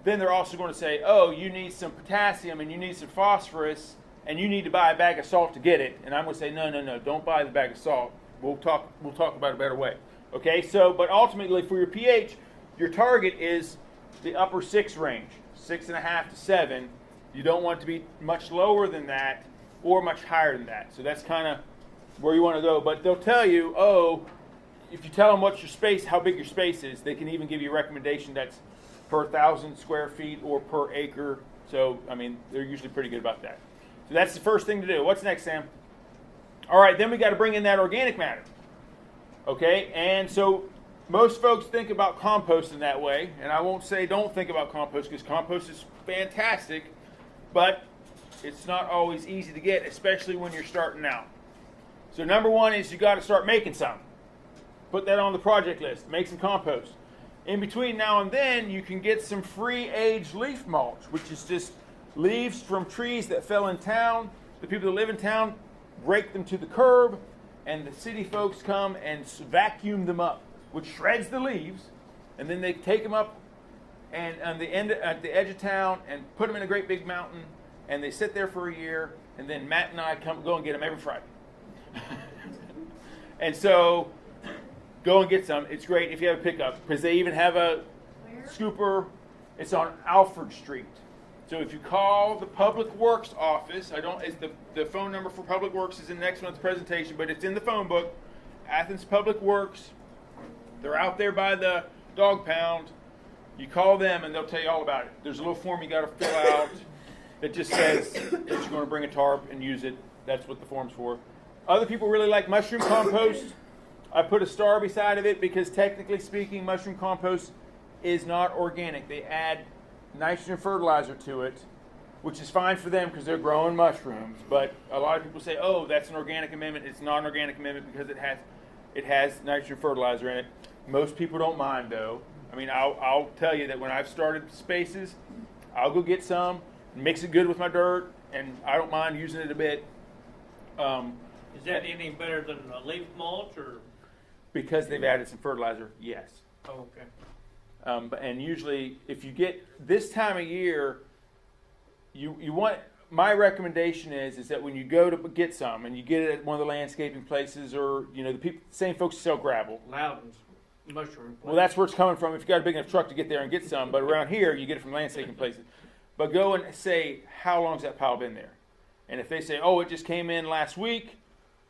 then they're also going to say, oh, you need some potassium and you need some phosphorus, and you need to buy a bag of salt to get it. And I'm going to say, no, don't buy the bag of salt. We'll talk about a better way. Okay, so, but ultimately for your pH, your target is the upper 6 range, 6.5 to 7. You don't want it to be much lower than that or much higher than that. So that's kind of where you want to go. But they'll tell you, if you tell them what's your space, how big your space is, they can even give you a recommendation that's per 1,000 square feet or per acre. So, I mean, they're usually pretty good about that. So that's the first thing to do. What's next, Sam? All right, then we got to bring in that organic matter. Okay, and so most folks think about composting that way, and I won't say don't think about compost, because compost is fantastic, but it's not always easy to get, especially when you're starting out. So number one is you got to start making some. Put that on the project list. Make some compost. In between now and then, you can get some free aged leaf mulch, which is just leaves from trees that fell in town. The people that live in town rake them to the curb, and the city folks come and vacuum them up, which shreds the leaves, and then they take them up and at the edge of town and put them in a great big mountain, and they sit there for a year, and then Matt and I go and get them every Friday. And so go and get some. It's great if you have a pickup because they even have a scooper. It's on Alfred Street. So if you call the Public Works office, the phone number for Public Works is in next month's presentation, but it's in the phone book. Athens Public Works. They're out there by the dog pound. You call them and they'll tell you all about it. There's a little form you got to fill out that just says that you're going to bring a tarp and use it. That's what the form's for. Other people really like mushroom compost. I put a star beside of it because technically speaking, mushroom compost is not organic. They add nitrogen fertilizer to it, which is fine for them because they're growing mushrooms. But a lot of people say, "Oh, that's an organic amendment." It's not an organic amendment because it has nitrogen fertilizer in it. Most people don't mind though. I mean, I'll tell you that when I've started spaces, I'll go get some, mix it good with my dirt, and I don't mind using it a bit. Is that any better than a leaf mulch or? Because they've added some fertilizer, yes. Oh, okay. And usually, if you get this time of year, you want. My recommendation is that when you go to get some, and you get it at one of the landscaping places, or the same folks who sell gravel. Loudon's mushroom. Well, that's where it's coming from. If you've got a big enough truck to get there and get some, but around here you get it from landscaping places. But go and say, how long's that pile been there? And if they say, oh, it just came in last week,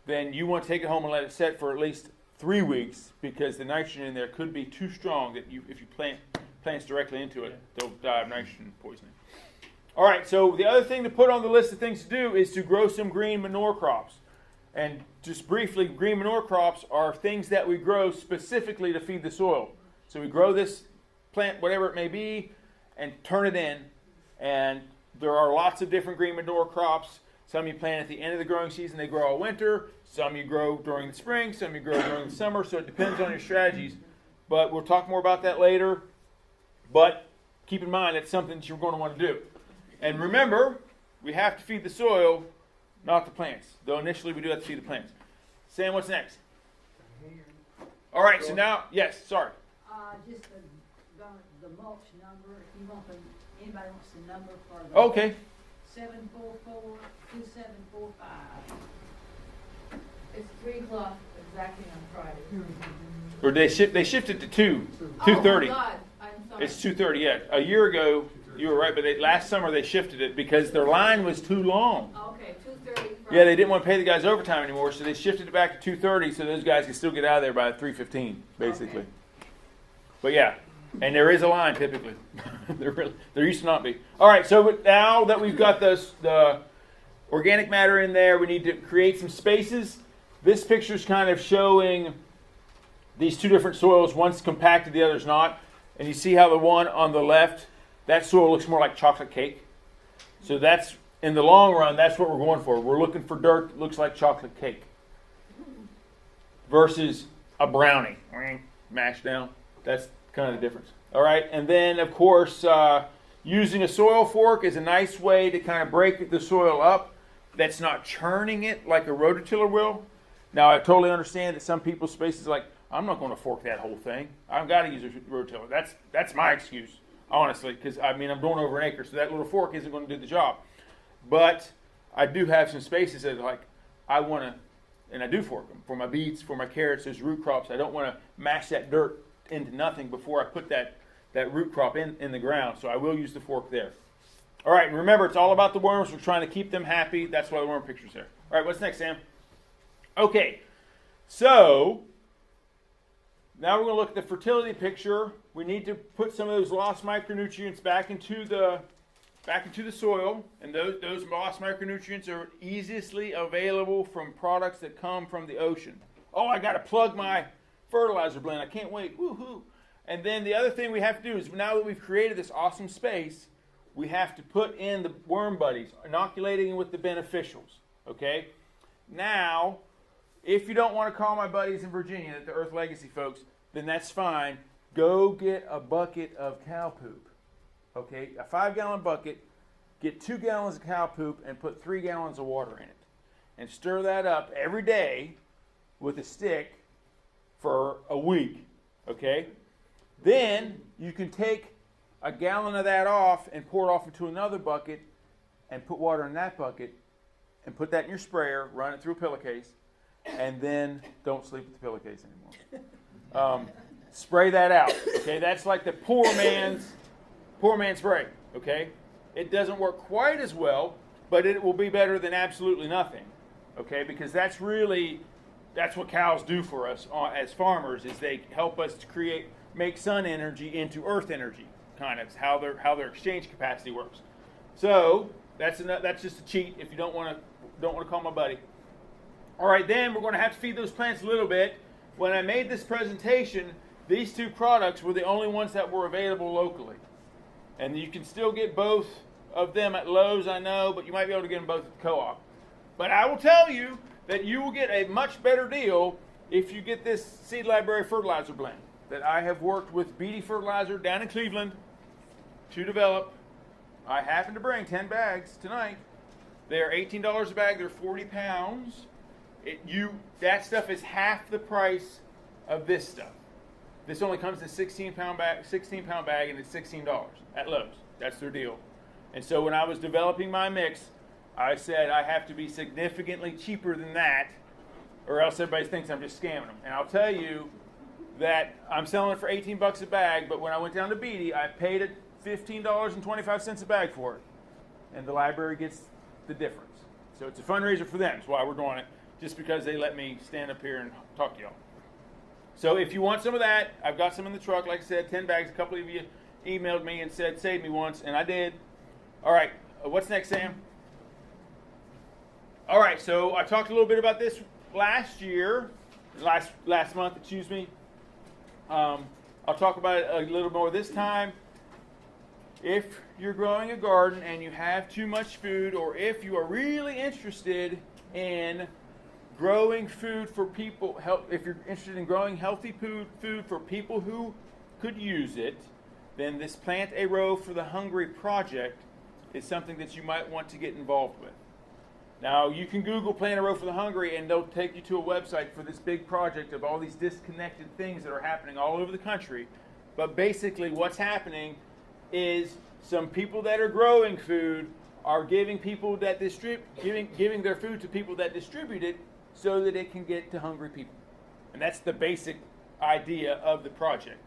then you want to take it home and let it set for at least 3 weeks because the nitrogen in there could be too strong that if you plant plants directly into it, they'll die of nitrogen poisoning. All right, so the other thing to put on the list of things to do is to grow some green manure crops. And just briefly, green manure crops are things that we grow specifically to feed the soil. So we grow this plant, whatever it may be, and turn it in. And there are lots of different green manure crops. Some you plant at the end of the growing season, they grow all winter. Some you grow during the spring, some you grow during the summer. So it depends on your strategies. But we'll talk more about that later. But keep in mind that's something that you're going to want to do. And remember, we have to feed the soil, not the plants. Though initially we do have to feed the plants. Sam, what's next? All right, so now, yes, sorry. Just the mulch number, if you want anybody wants the number for the. Okay. 744-2745. It's 3 o'clock exactly on Friday. Or they shifted to 2:30. Oh my God, I'm sorry. It's 2:30. Yeah, a year ago you were right, but last summer they shifted it because their line was too long. Okay, 2:30. Yeah, they didn't want to pay the guys overtime anymore, so they shifted it back to 2:30, so those guys can still get out of there by 3:15, basically. Okay. But yeah, and there is a line typically. there used to not be. All right, so now that we've got the organic matter in there, we need to create some spaces. This picture is kind of showing these two different soils. One's compacted, the other's not. And you see how the one on the left, that soil looks more like chocolate cake. So that's, in the long run, that's what we're going for. We're looking for dirt that looks like chocolate cake versus a brownie mashed down. That's kind of the difference. All right, and then, of course, using a soil fork is a nice way to kind of break the soil up that's not churning it like a rototiller will. Now, I totally understand that some people's spaces are like, I'm not going to fork that whole thing. I've got to use a rototiller. That's my excuse, honestly, because, I'm going over an acre, so that little fork isn't going to do the job. But I do have some spaces that are like, I want to, and I do fork them. For my beets, for my carrots, those root crops, I don't want to mash that dirt into nothing before I put that root crop in the ground. So I will use the fork there. All right, and remember, it's all about the worms. We're trying to keep them happy. That's why the worm picture's there. All right, what's next, Sam? Okay, so now we're going to look at the fertility picture. We need to put some of those lost micronutrients back into the soil, and those lost micronutrients are easily available from products that come from the ocean. Oh, I got to plug my fertilizer blend. I can't wait. Woohoo! And then the other thing we have to do is, now that we've created this awesome space, we have to put in the worm buddies, inoculating with the beneficials. Okay? Now, if you don't want to call my buddies in Virginia, the Earth Legacy folks, then that's fine. Go get a bucket of cow poop. Okay? A 5-gallon bucket. Get 2 gallons of cow poop and put 3 gallons of water in it. And stir that up every day with a stick for a week. Okay? Then you can take a gallon of that off and pour it off into another bucket and put water in that bucket and put that in your sprayer, run it through a pillowcase, and then don't sleep with the pillowcase anymore. Spray that out. Okay, that's like the poor man's spray. Okay, it doesn't work quite as well, but it will be better than absolutely nothing. Okay, because that's what cows do for us as farmers, is they help us to make sun energy into earth energy. Kind of how their exchange capacity works. So that's just a cheat if you don't want to call my buddy. All right, then we're going to have to feed those plants a little bit. When I made this presentation, these two products were the only ones that were available locally. And you can still get both of them at Lowe's, I know, but you might be able to get them both at the co-op. But I will tell you that you will get a much better deal if you get this Seed Library fertilizer blend that I have worked with BD Fertilizer down in Cleveland to develop. I happen to bring 10 bags tonight. They're $18 a bag. They're 40 pounds. That stuff is half the price of this stuff. This only comes in a 16-pound bag, and it's $16 at Lowe's. That's their deal. And so when I was developing my mix, I said I have to be significantly cheaper than that, or else everybody thinks I'm just scamming them. And I'll tell you that I'm selling it for $18 a bag, but when I went down to Beatty, I paid it $15.25 a bag for it. And the library gets the difference. So it's a fundraiser for them. That's why we're doing it, just because they let me stand up here and talk to y'all. So if you want some of that, I've got some in the truck. Like I said, 10 bags. A couple of you emailed me and said, save me once, and I did. All right, what's next, Sam? All right, so I talked a little bit about this last month, excuse me. I'll talk about it a little more this time. If you're growing a garden and you have too much food, or if you are really interested in growing food for people, if you're interested in growing healthy food for people who could use it, then this Plant a Row for the Hungry project is something that you might want to get involved with. Now, you can Google Plant a Row for the Hungry, and they'll take you to a website for this big project of all these disconnected things that are happening all over the country. But basically, what's happening is some people that are growing food are giving giving their food to people that distribute it so that it can get to hungry people. And that's the basic idea of the project.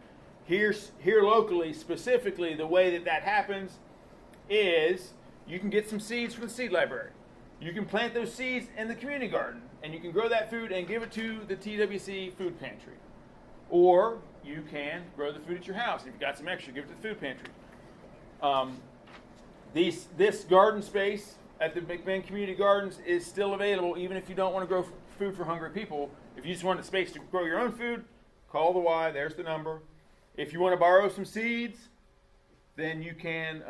Here locally, specifically, the way that happens is you can get some seeds from the seed library. You can plant those seeds in the community garden, and you can grow that food and give it to the TWC food pantry. Or you can grow the food at your house. If you've got some extra, give it to the food pantry. This garden space at the McMinn Community Gardens is still available, even if you don't want to grow food for hungry people. If you just want the space to grow your own food, call the Y. There's the number. If you want to borrow some seeds, then you can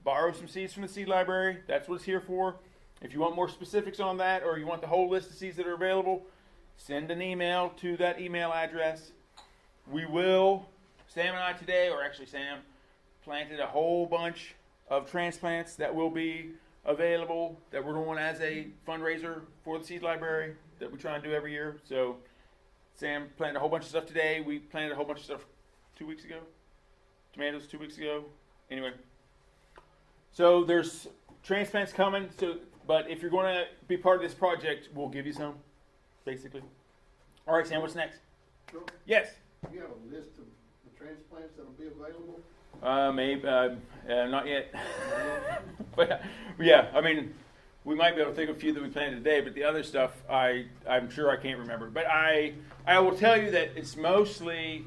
borrow some seeds from the seed library. That's what it's here for. If you want more specifics on that, or you want the whole list of seeds that are available, send an email to that email address. Sam and I today, or actually Sam, planted a whole bunch of transplants that will be available, that we're doing as a fundraiser for the seed library that we try and do every year. So Sam planted a whole bunch of stuff today. We planted a whole bunch of stuff 2 weeks ago. Tomatoes 2 weeks ago. Anyway. So there's transplants coming. But if you're going to be part of this project, we'll give you some, basically. All right, Sam, what's next? Sure. Yes? You have a list of the transplants that'll be available? Maybe, not yet. But yeah, I mean, we might be able to think of a few that we planted today, but the other stuff, I'm sure I can't remember. But I will tell you that it's mostly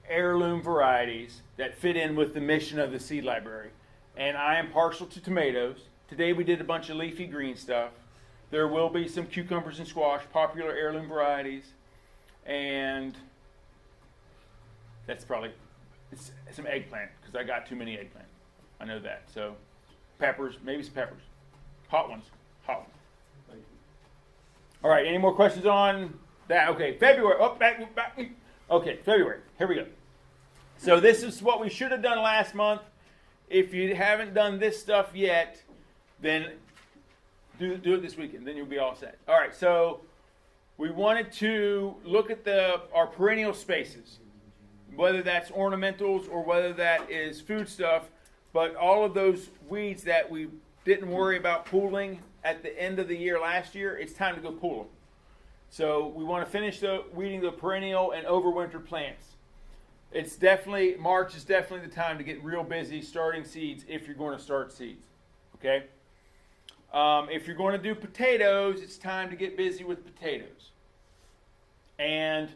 heirloom varieties that fit in with the mission of the seed library. And I am partial to tomatoes. Today we did a bunch of leafy green stuff. There will be some cucumbers and squash, popular heirloom varieties. And that's probably some eggplant, because I got too many eggplant. I know that. So peppers, maybe some peppers. Hot ones. Thank you. All right, any more questions on that? Okay, February. Okay, February. Here we go. So this is what we should have done last month. If you haven't done this stuff yet, then do it this weekend. Then you'll be all set. All right, so we wanted to look at our perennial spaces, whether that's ornamentals or whether that is food stuff, but all of those weeds that we didn't worry about pulling at the end of the year last year, it's time to go pull them. So we want to finish weeding the perennial and overwintered plants. March is definitely the time to get real busy starting seeds if you're going to start seeds. Okay? If you're going to do potatoes, it's time to get busy with potatoes. And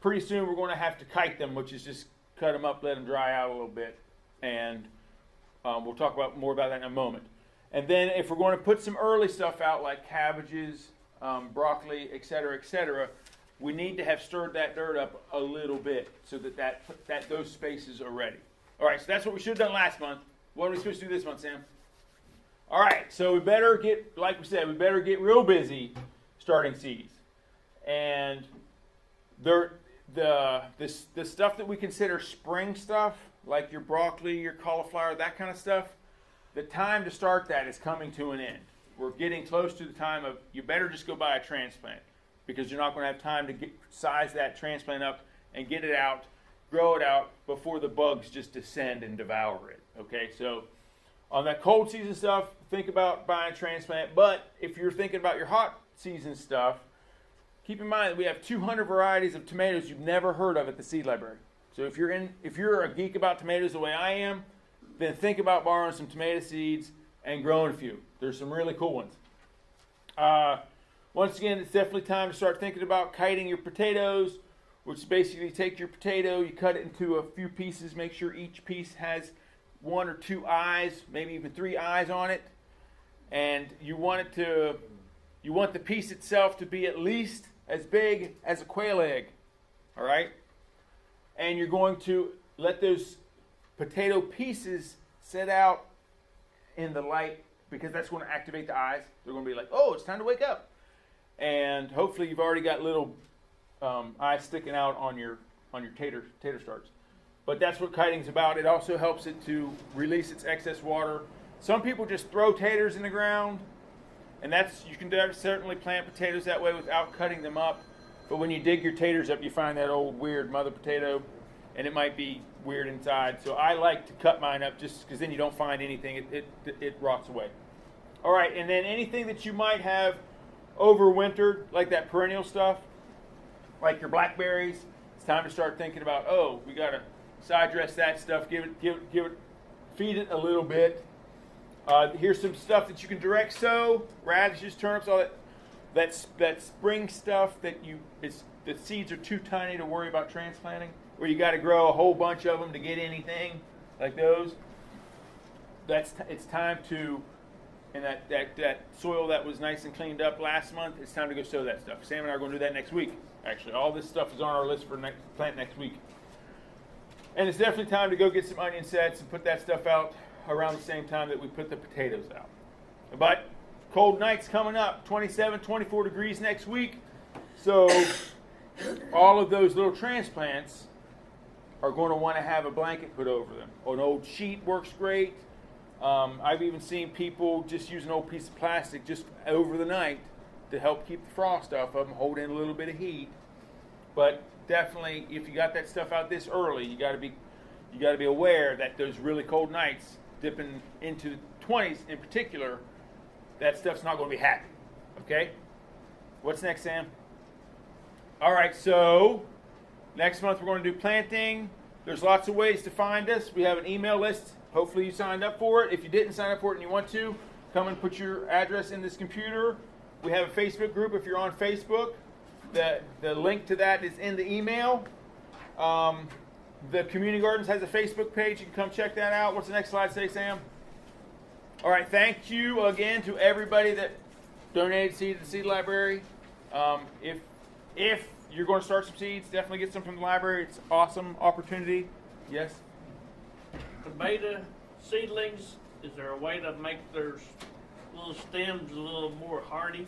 pretty soon we're going to have to kite them, which is just cut them up, let them dry out a little bit. And we'll talk more about that in a moment. And then if we're going to put some early stuff out like cabbages, broccoli, etc., we need to have stirred that dirt up a little bit so that those spaces are ready. All right, so that's what we should have done last month. What are we supposed to do this month, Sam? All right, so we better get, like we said, real busy starting seeds. And the stuff that we consider spring stuff, like your broccoli, your cauliflower, that kind of stuff, the time to start that is coming to an end. We're getting close to the time of you better just go buy a transplant because you're not going to have time to size that transplant up and get it out, grow it out before the bugs just descend and devour it. Okay, so on that cold season stuff, think about buying a transplant. But if you're thinking about your hot season stuff, keep in mind that we have 200 varieties of tomatoes you've never heard of at the seed library. So if you're a geek about tomatoes the way I am, then think about borrowing some tomato seeds and growing a few. There's some really cool ones. Once again, it's definitely time to start thinking about kiting your potatoes, which is basically take your potato, you cut it into a few pieces, make sure each piece has 1 or 2 eyes, maybe even 3 eyes on it, and you want the piece itself to be at least as big as a quail egg, all right? And you're going to let those potato pieces sit out in the light because that's going to activate the eyes. They're going to be like, oh, it's time to wake up. And hopefully you've already got little eyes sticking out on your tater starts. But that's what kiting's about. It also helps it to release its excess water. Some people just throw taters in the ground, and you can certainly plant potatoes that way without cutting them up. But when you dig your taters up, you find that old weird mother potato, and it might be weird inside. So I like to cut mine up just because then you don't find anything. It rots away. All right, and then anything that you might have overwintered, like that perennial stuff, like your blackberries, it's time to start thinking about, we got to side dress that stuff, feed it a little bit. Here's some stuff that you can direct sow: radishes, turnips, all that spring stuff the seeds are too tiny to worry about transplanting, where you got to grow a whole bunch of them to get anything like those. It's time to, and that soil that was nice and cleaned up last month, it's time to go sow that stuff. Sam and I are going to do that next week. Actually, all this stuff is on our list for plant next week. And it's definitely time to go get some onion sets and put that stuff out around the same time that we put the potatoes out. But cold nights coming up, 27, 24 degrees next week. So all of those little transplants are going to want to have a blanket put over them. An old sheet works great. I've even seen people just use an old piece of plastic just over the night to help keep the frost off of them, hold in a little bit of heat. But definitely, if you got that stuff out this early, you got to be aware that those really cold nights, dipping into the 20s in particular, that stuff's not going to be happy. Okay? What's next, Sam? All right, so next month we're going to do planting. There's lots of ways to find us. We have an email list. Hopefully you signed up for it. If you didn't sign up for it and you want to, come and put your address in this computer. We have a Facebook group if you're on Facebook. The link to that is in the email. The Community Gardens has a Facebook page. You can come check that out. What's the next slide say, Sam? All right, thank you again to everybody that donated seed to the seed library. If you're going to start some seeds, definitely get some from the library. It's an awesome opportunity. Yes? Tomato seedlings, is there a way to make their little stems a little more hardy?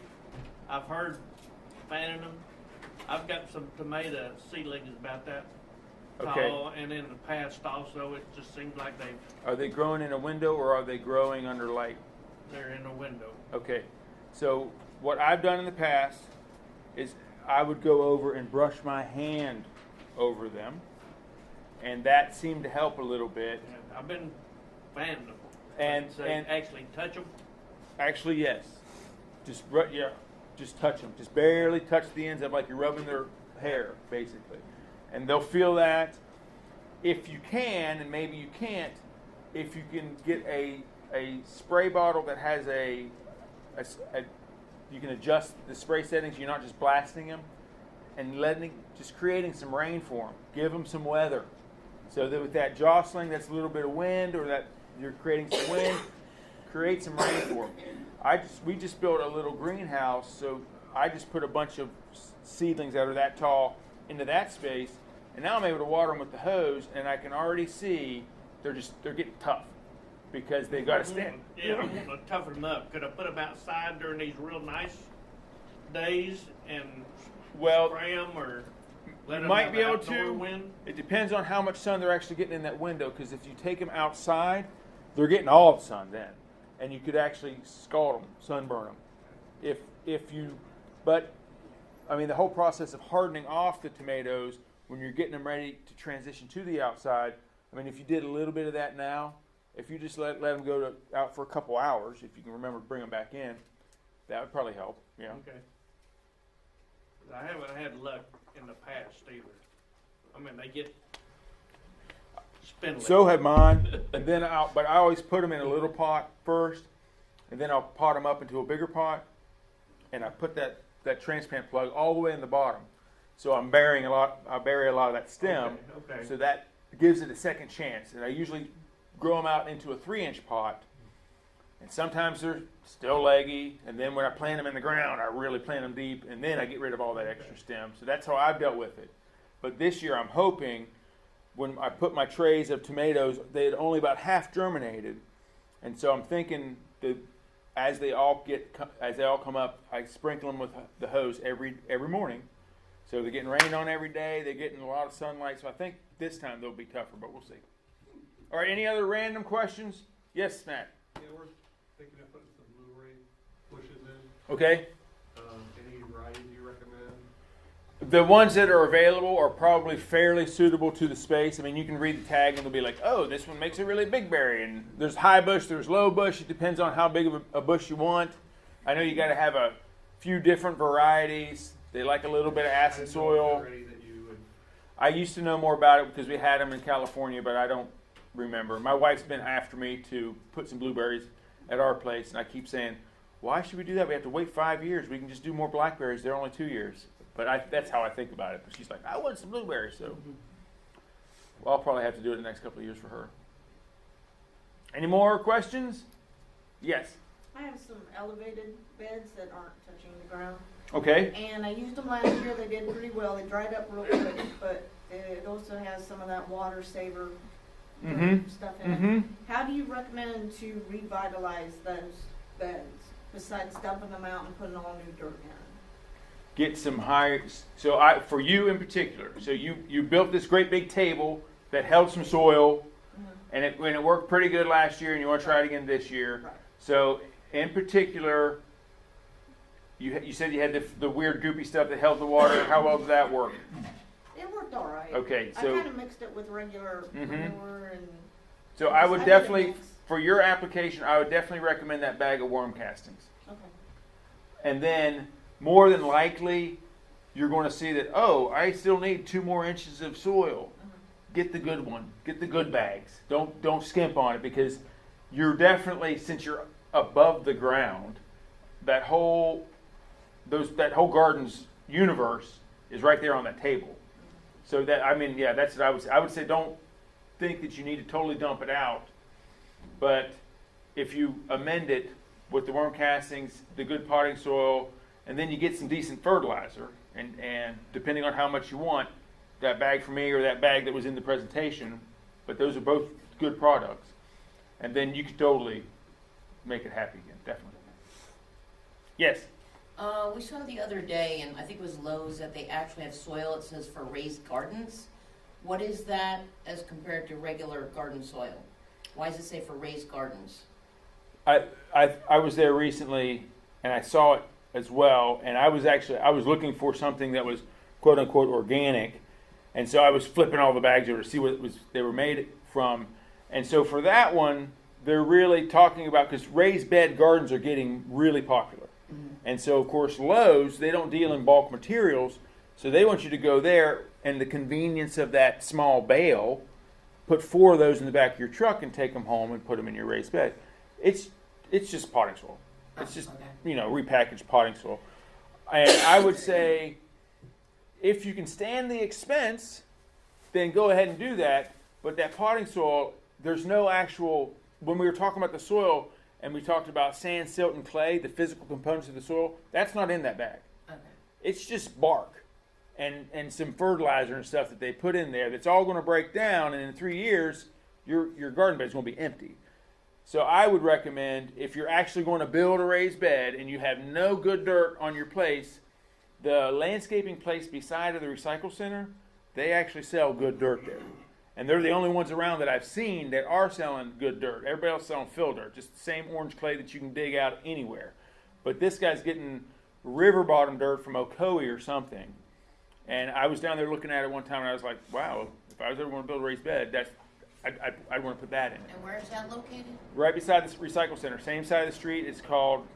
I've heard fanning them. I've got some tomato seedlings about that Okay. tall, and in the past also, it just seems like Are they growing in a window or are they growing under light? they're in a window. Okay. So what I've done in the past is I would go over and brush my hand over them, and that seemed to help a little bit. And I've been fanning them. And So actually touch them. actually, yes. Just just touch them. Just barely touch the ends of like you're rubbing their hair, basically. And they'll feel that. If you can, and maybe you can't, if you can get a spray bottle that has you can adjust the spray settings. You're not just blasting them, and just creating some rain for them. Give them some weather, so that with that jostling, that's a little bit of wind, or that you're creating some wind, create some rain for them. We just built a little greenhouse, so I just put a bunch of seedlings that are that tall into that space, and now I'm able to water them with the hose, and I can already see they're getting tough because they got to stand. Yeah, I'm gonna toughen them up. Could I put them outside during these real nice days and spray them, or let You them might have be able outdoor to. wind? It depends on how much sun they're actually getting in that window, because if you take them outside, they're getting all the sun then, and you could actually scald them, sunburn them. But I mean, the whole process of hardening off the tomatoes when you're getting them ready to transition to the outside. I mean, if you did a little bit of that now, if you just let them go out for a couple hours, if you can remember to bring them back in, that would probably help. Yeah. Okay. I haven't had luck in the past either. I mean, they get spindly. So had mine, and then but I always put them in a little pot first, and then I'll pot them up into a bigger pot, and I put that transplant plug all the way in the bottom. So I bury a lot of that stem, Okay. so that gives it a second chance. And I usually grow them out into a 3-inch pot, and sometimes they're still leggy, and then when I plant them in the ground, I really plant them deep, and then I get rid of all that extra stem. So that's how I've dealt with it. But this year I'm hoping, when I put my trays of tomatoes, they had only about half germinated, and so I'm thinking that as they all come up, I sprinkle them with the hose every morning. So they're getting rained on every day. They're getting a lot of sunlight. So I think this time they'll be tougher, but we'll see. All right, any other random questions? Yes, Matt. Yeah, we're thinking of putting some blueberry bushes in. Okay. Any variety you recommend? The ones that are available are probably fairly suitable to the space. I mean, you can read the tag and they'll be like, oh, this one makes a really big berry. And there's high bush, there's low bush. It depends on how big of a bush you want. I know you got to have a few different varieties. They like a little bit of acid soil. Variety that you would. I used to know more about it because we had them in California, but I don't remember. My wife's been after me to put some blueberries at our place, and I keep saying, why should we do that? We have to wait 5 years. We can just do more blackberries. They're only 2 years. But that's how I think about it. But she's like, I want some blueberries. So I'll probably have to do it the next couple of years for her. Any more questions? Yes. I have some elevated beds that aren't touching the ground. Okay. And I used them last year. They did pretty well. They dried up real quick, but it also has some of that water saver stuff in it. How do you recommend to revitalize those beds besides dumping them out and putting all new dirt in? Get some higher. So for you in particular, so you built this great big table that held some soil, and it worked pretty good last year, and you want to try it again this year. Right. So in particular, you said you had the weird goopy stuff that held the water. How well did that work? It worked all right. Okay, I so kind of mixed it with regular manure and. so I would I did a definitely, mix. for your application, I would definitely recommend that bag of worm castings. Okay. And then more than likely, you're going to see that, oh, I still need 2 more inches of soil. Get the good one. Get the good bags. Don't skimp on it, because you're definitely, since you're above the ground, that whole garden's universe is right there on that table. So that's what I would say. Don't think that you need to totally dump it out, but if you amend it with the worm castings, the good potting soil, and then you get some decent fertilizer, and depending on how much you want, that bag for me or that bag that was in the presentation, but those are both good products, and then you could totally make it happy again, definitely. Yes? We saw the other day, and I think it was Lowe's, that they actually have soil, it says for raised gardens. What is that as compared to regular garden soil? Why does it say for raised gardens? I was there recently, and I saw it as well, and I was looking for something that was quote unquote organic, and so I was flipping all the bags over to see what they were made from. And so for that one, they're really talking about, because raised bed gardens are getting really popular. And so, of course, Lowe's, they don't deal in bulk materials, so they want you to go there and the convenience of that small bale, put 4 of those in the back of your truck and take them home and put them in your raised bed. It's just potting soil. It's just, Okay. repackaged potting soil. And I would say, if you can stand the expense, then go ahead and do that. But that potting soil, there's no actual, when we were talking about the soil and we talked about sand, silt, and clay, the physical components of the soil, that's not in that bag. Okay. It's just bark and some fertilizer and stuff that they put in there that's all going to break down, and in 3 years, your garden bed is going to be empty. So I would recommend, if you're actually going to build a raised bed and you have no good dirt on your place, the landscaping place beside of the recycle center, they actually sell good dirt there. And they're the only ones around that I've seen that are selling good dirt. Everybody else is selling fill dirt, just the same orange clay that you can dig out anywhere. But this guy's getting river bottom dirt from Ocoee or something. And I was down there looking at it one time and I was like, wow, if I was ever going to build a raised bed, I'd want to put that in it. And where is that located? Right beside the recycle center, same side of the street. It's called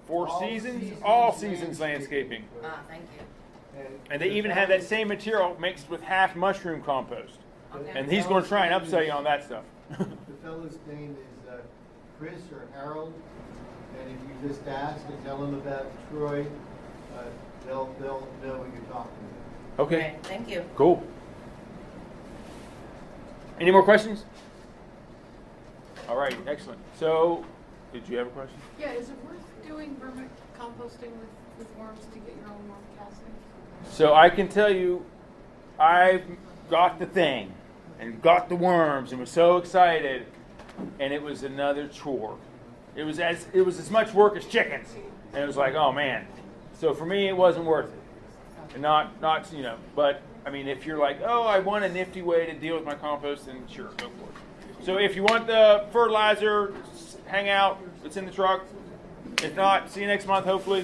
All Seasons Seasons Landscaping. Thank you. And they even have that same material mixed with half mushroom compost. Okay. And he's going to try and upsell you on that stuff. The fellow's name is Chris or Harold, and if you just ask and tell them about Troy, they'll know what you're talking about. Okay, Thank you. cool. Any more questions? All right, excellent. So, did you have a question? Yeah, is it worth doing vermicomposting with worms to get your own worm casting? So I can tell you, I got the thing and got the worms and was so excited, and it was another chore. It was as much work as chickens, and it was like, oh man. So for me, it wasn't worth it. And not But I mean, if you're like, oh, I want a nifty way to deal with my compost, then sure, go for it. So if you want the fertilizer, hang out. It's in the truck. If not, see you next month, hopefully.